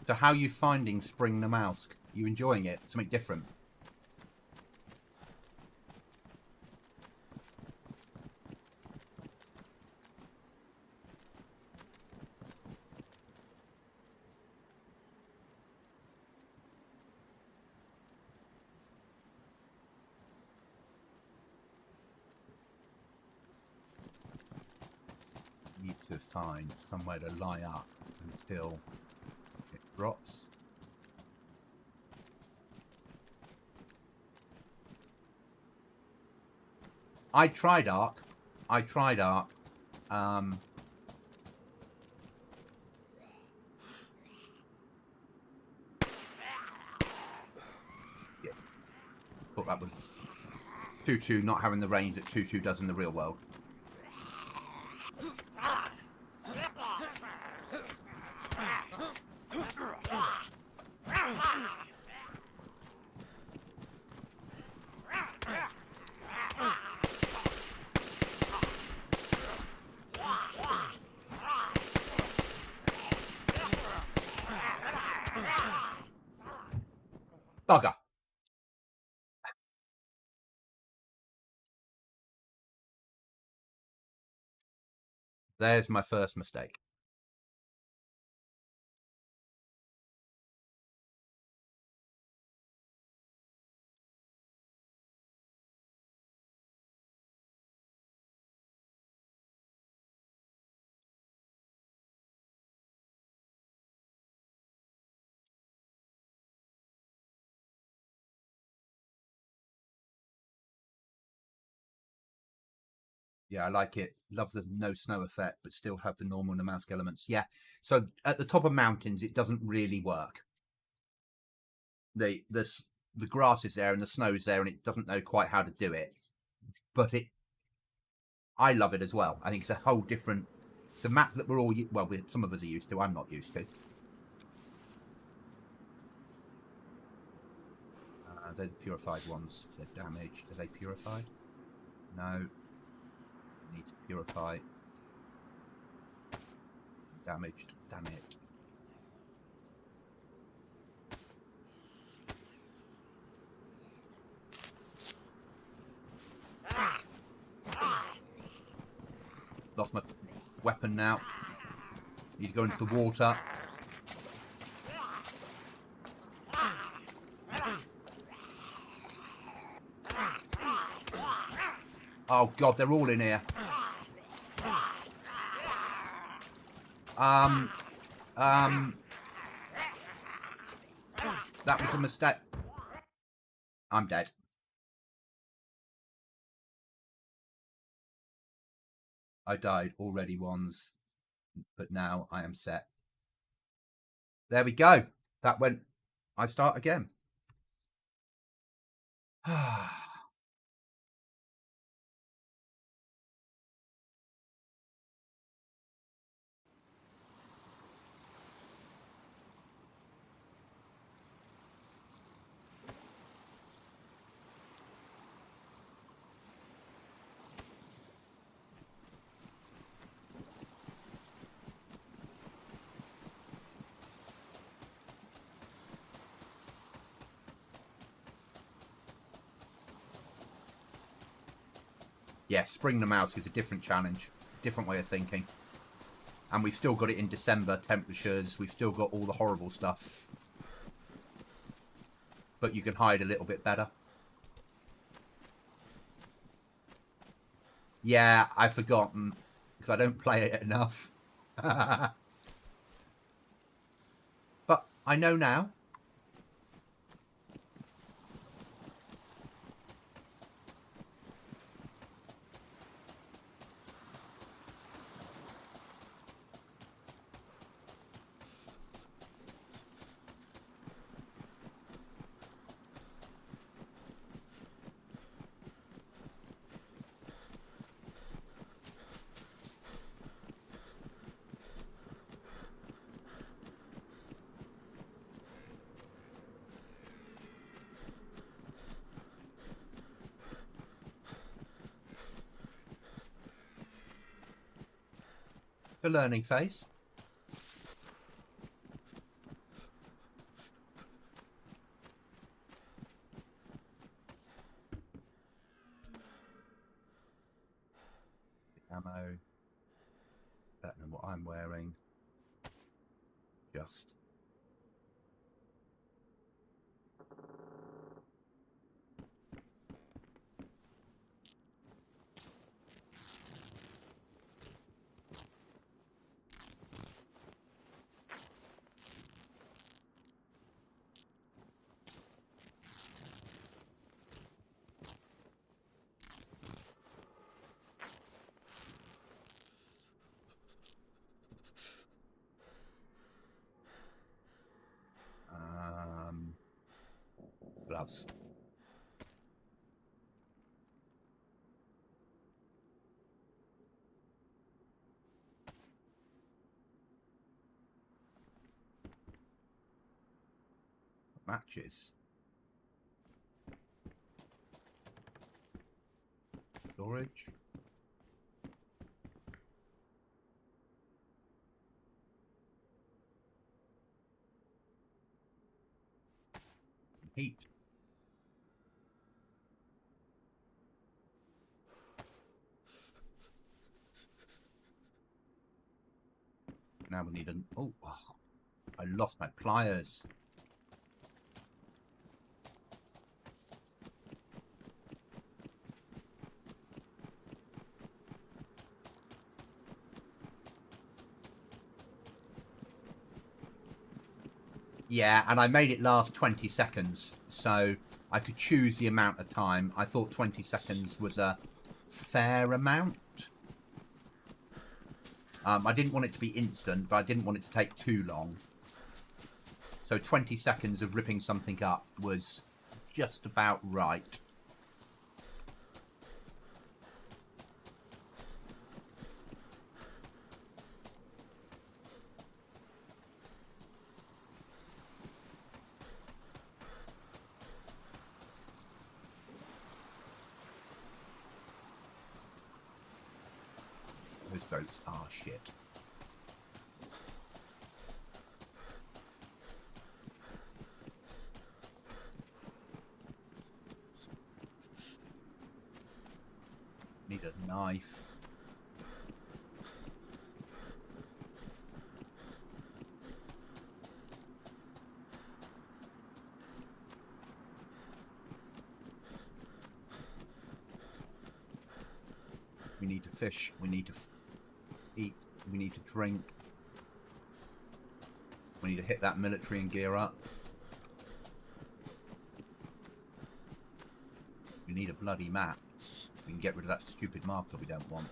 So how are you finding Spring Namalsk? Are you enjoying it? Something different? find somewhere to lie up until it drops. I tried Ark. Yeah. Thought that was 2-2 not having the range that 2-2 does in the real world. Bugger. There's my first mistake. Yeah, I like it. Love the no snow effect, but still have the normal Namalsk elements. Yeah. So at the top of mountains, it doesn't really work. The grass is there and the snow is there, and it doesn't know quite how to do it. But I love it as well. I think it's a whole different. It's a map that we're all some of us are used to. I'm not used to. They're the purified ones. They're damaged. Are they purified? No. Need to purify. Damaged. Damn it. Lost my weapon now. Need to go into the water. Oh god, they're all in here. That was a mistake. I'm dead. I died already once, but now I am set. There we go. That went. I start again. Yeah, spring Namalsk is a different challenge, different way of thinking. And we've still got it in December temperatures. We've still got all the horrible stuff. But you can hide a little bit better. Yeah, I've forgotten because I don't play it enough. But I know now. The learning phase. The ammo. Better than what I'm wearing. Just. does. Matches. Storage. Heat. Now we need an... Oh, I lost my pliers. Yeah, and I made it last 20 seconds, so I could choose the amount of time. I thought 20 seconds was a fair amount. I didn't want it to be instant, but I didn't want it to take too long. So 20 seconds of ripping something up was just about right. Those boats are shit. Need a knife. We need to fish. We need to eat. We need to drink. We need to hit that military and gear up. We need a bloody map. We can get rid of that stupid marker we don't want.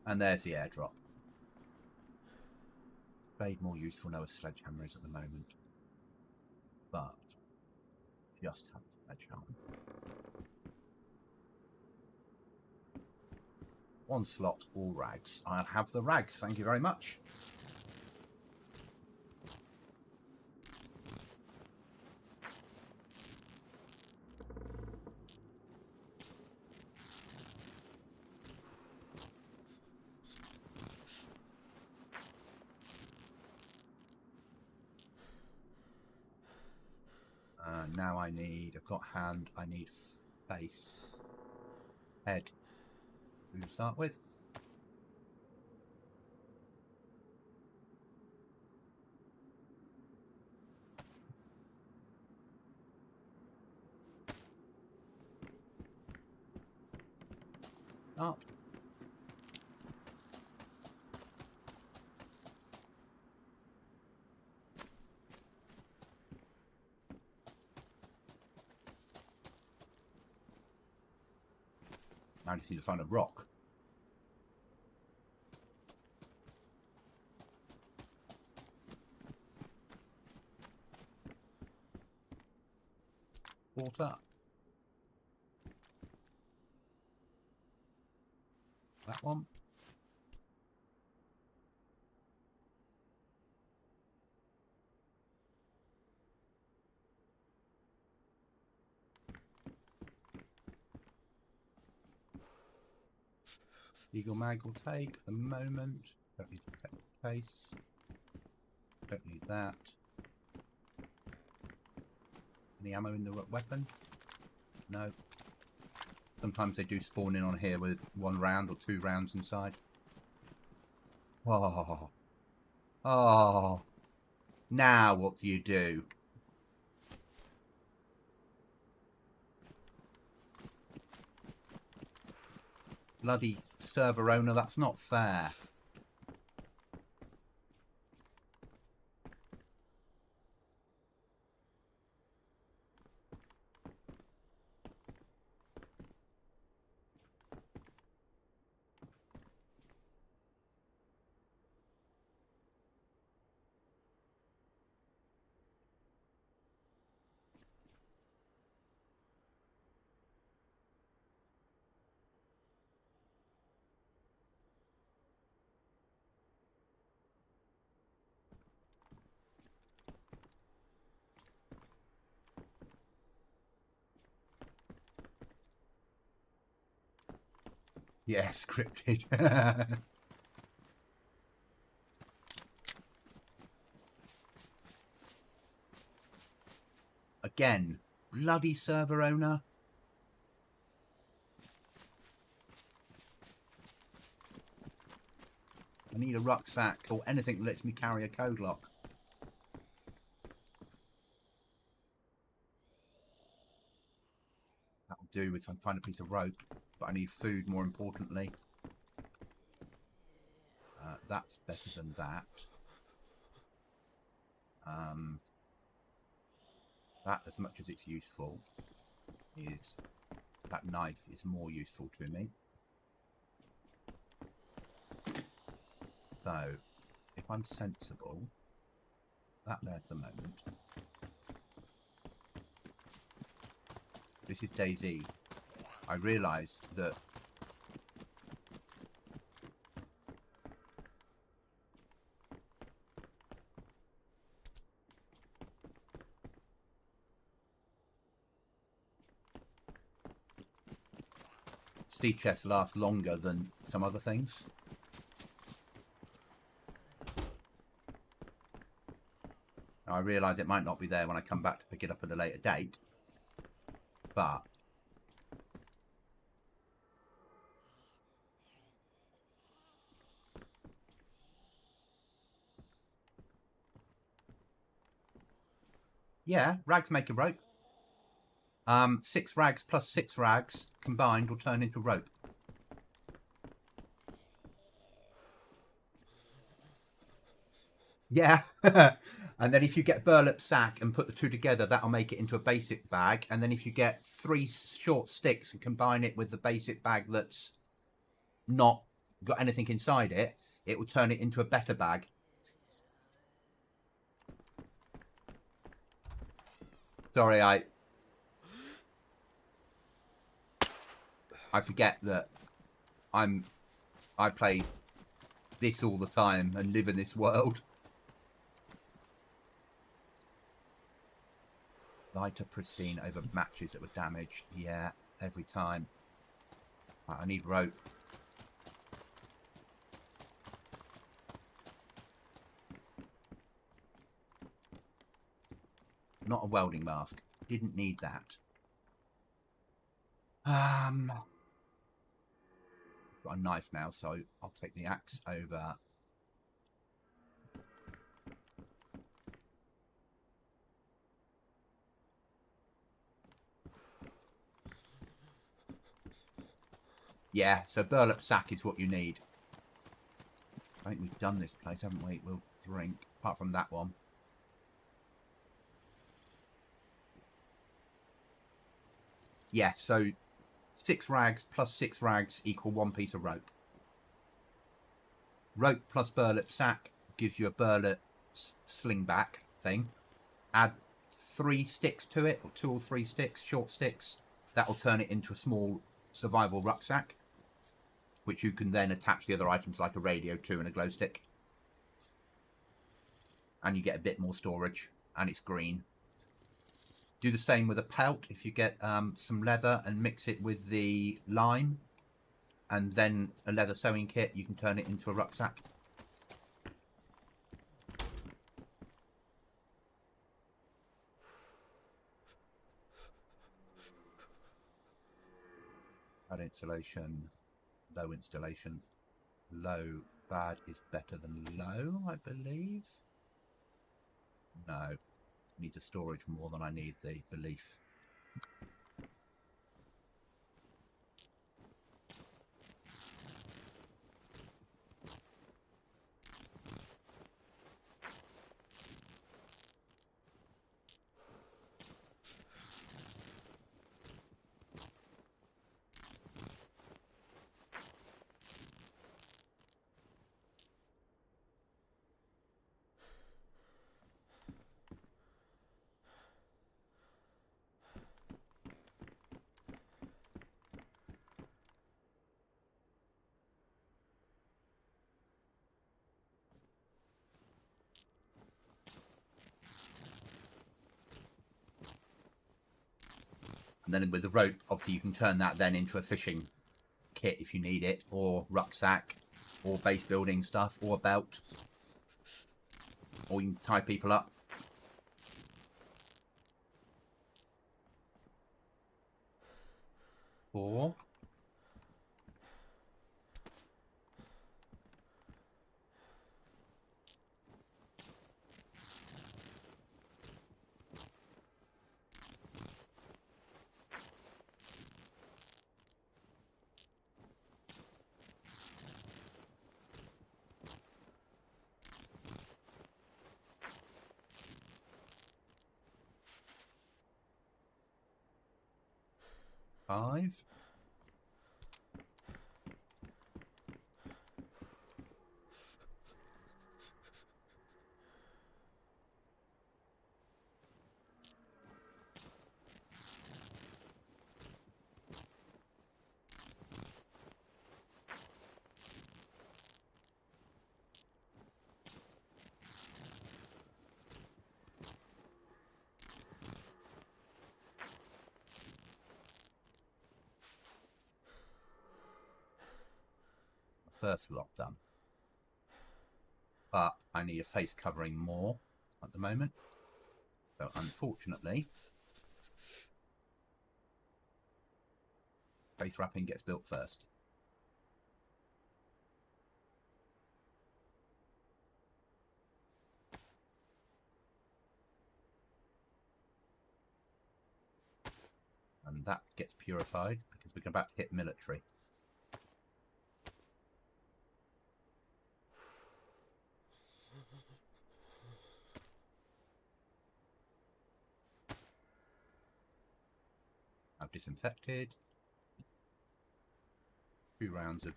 And there's the airdrop. Spade more useful now as sledgehammer is at the moment. But just have the sledgehammer. One slot, all rags. I'll have the rags, thank you very much. Now I need, I've got hand, I need face, head. Who to start with? Up. Now I just need to find a rock. Water. That one. Eagle mag will take at the moment. Don't need to protect the face. Don't need that. Any ammo in the weapon? No. Sometimes they do spawn in on here with 1 round or 2 rounds inside. Oh. Oh. Now what do you do? Bloody server owner, that's not fair. Yeah, scripted. Again, bloody server owner. I need a rucksack or anything that lets me carry a code lock. That'll do if I find a piece of rope, but I need food more importantly. That's better than that. That, as much as it's useful, is that knife is more useful to me. So, if I'm sensible, that there at the moment. This is DayZ. I realise that sea chests last longer than some other things. Now, I realise it might not be there when I come back to pick it up at a later date, but yeah, rags make a rope. 6 rags plus 6 rags combined will turn into rope. Yeah. And then if you get burlap sack and put the two together, that'll make it into a basic bag. And then if you get 3 short sticks and combine it with the basic bag that's not got anything inside it, it will turn it into a better bag. Sorry, I forget that I play this all the time and live in this world. Lighter pristine over matches that were damaged. Yeah, every time. Right, I need rope. Not a welding mask. Didn't need that. Got a knife now, so I'll take the axe over. Yeah, so burlap sack is what you need. I think we've done this place, haven't we? We'll drink, apart from that one. Yeah, so 6 rags plus 6 rags equal 1 piece of rope. Rope plus burlap sack gives you a burlap slingback thing. Add 3 sticks to it, or 2 or 3 sticks, short sticks. That'll turn it into a small survival rucksack, which you can then attach the other items like a radio to and a glow stick. And you get a bit more storage, and it's green. Do the same with a pelt. If you get some leather and mix it with the lime and then a leather sewing kit, you can turn it into a rucksack. Bad installation, low installation. Low, bad is better than low, I believe. No, needs a storage more than I need the belief. And then with the rope, obviously you can turn that then into a fishing kit if you need it, or rucksack, or base building stuff, or a belt. Or you can tie people up. Four. Five. First lot done. But I need a face covering more at the moment. So unfortunately, face wrapping gets built first. And that gets purified because we're about to hit military. I've disinfected. 2 rounds of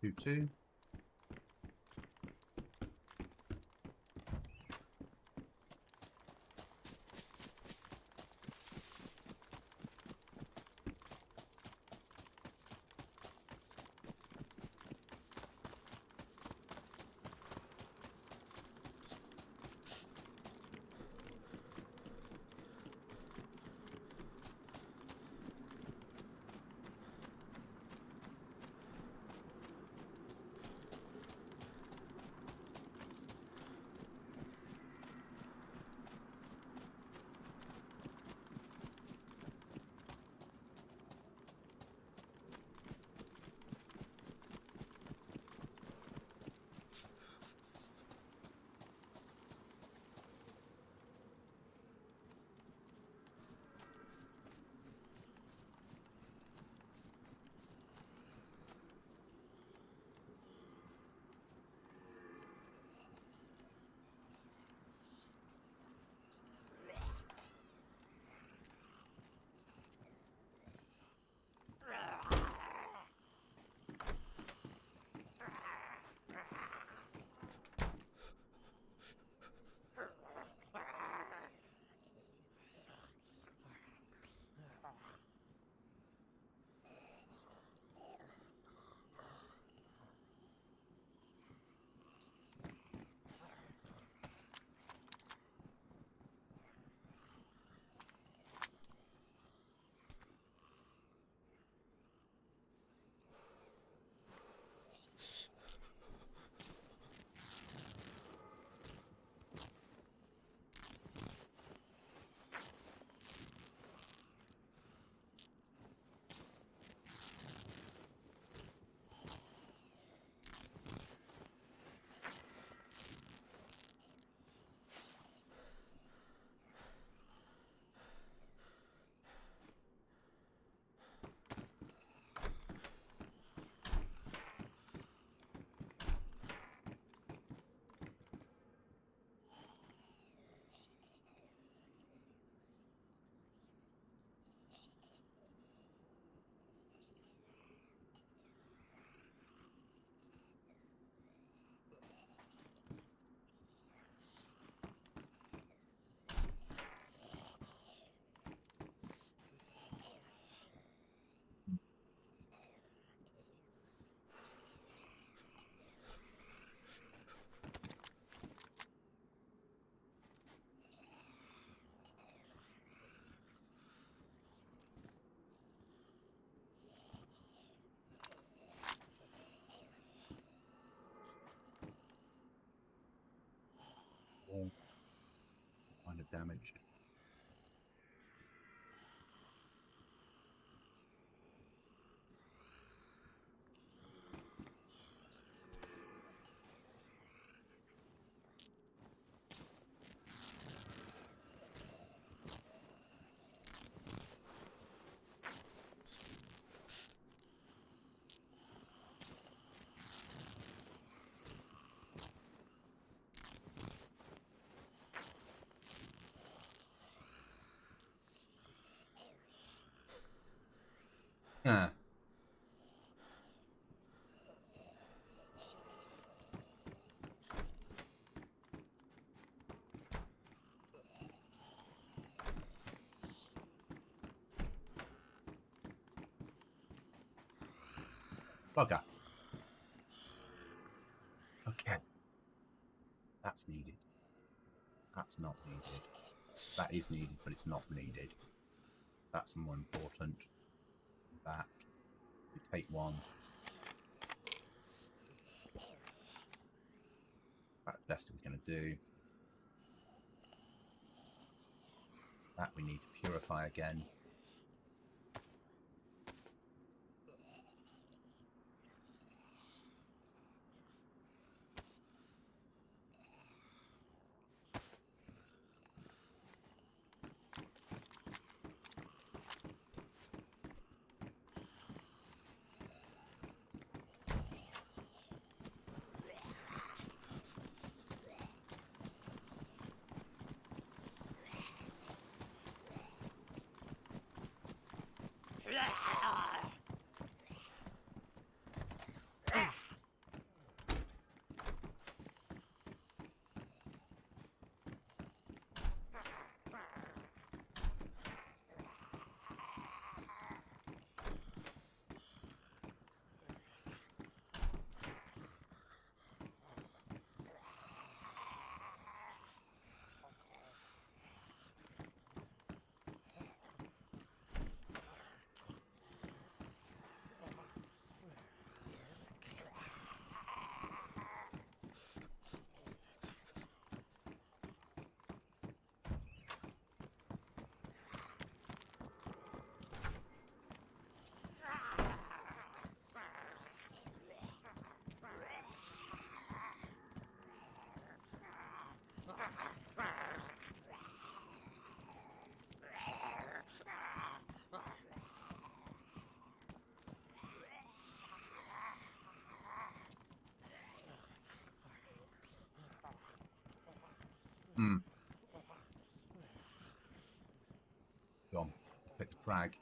2-2. damaged. Huh. Bugger. Okay. That's needed. That's not needed. That is needed, but it's not needed. That's more important. That. We take one. That's the best we're going to do. That we need to purify again. Go on. Pick the frag.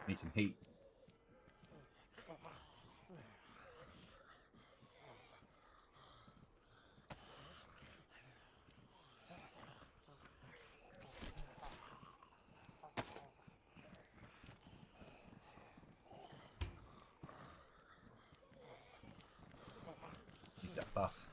Need some heat. Need that buff.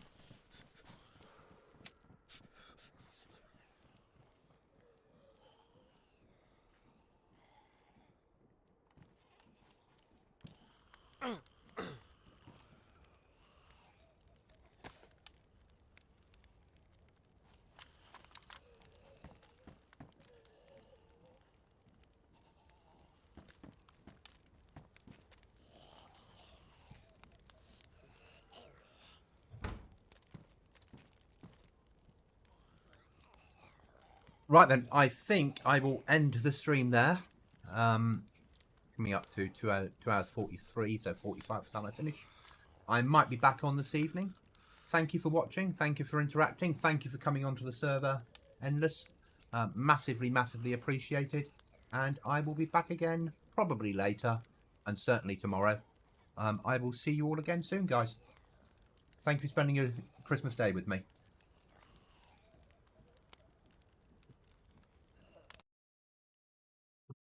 Right then, I think I will end the stream there. coming up to 2 hours 43, so 45 by the time I finish. I might be back on this evening. Thank you for watching. Thank you for interacting. Thank you for coming onto the server. Endless. Massively, massively appreciated. And I will be back again probably later and certainly tomorrow. I will see you all again soon, guys. Thank you for spending your Christmas day with me.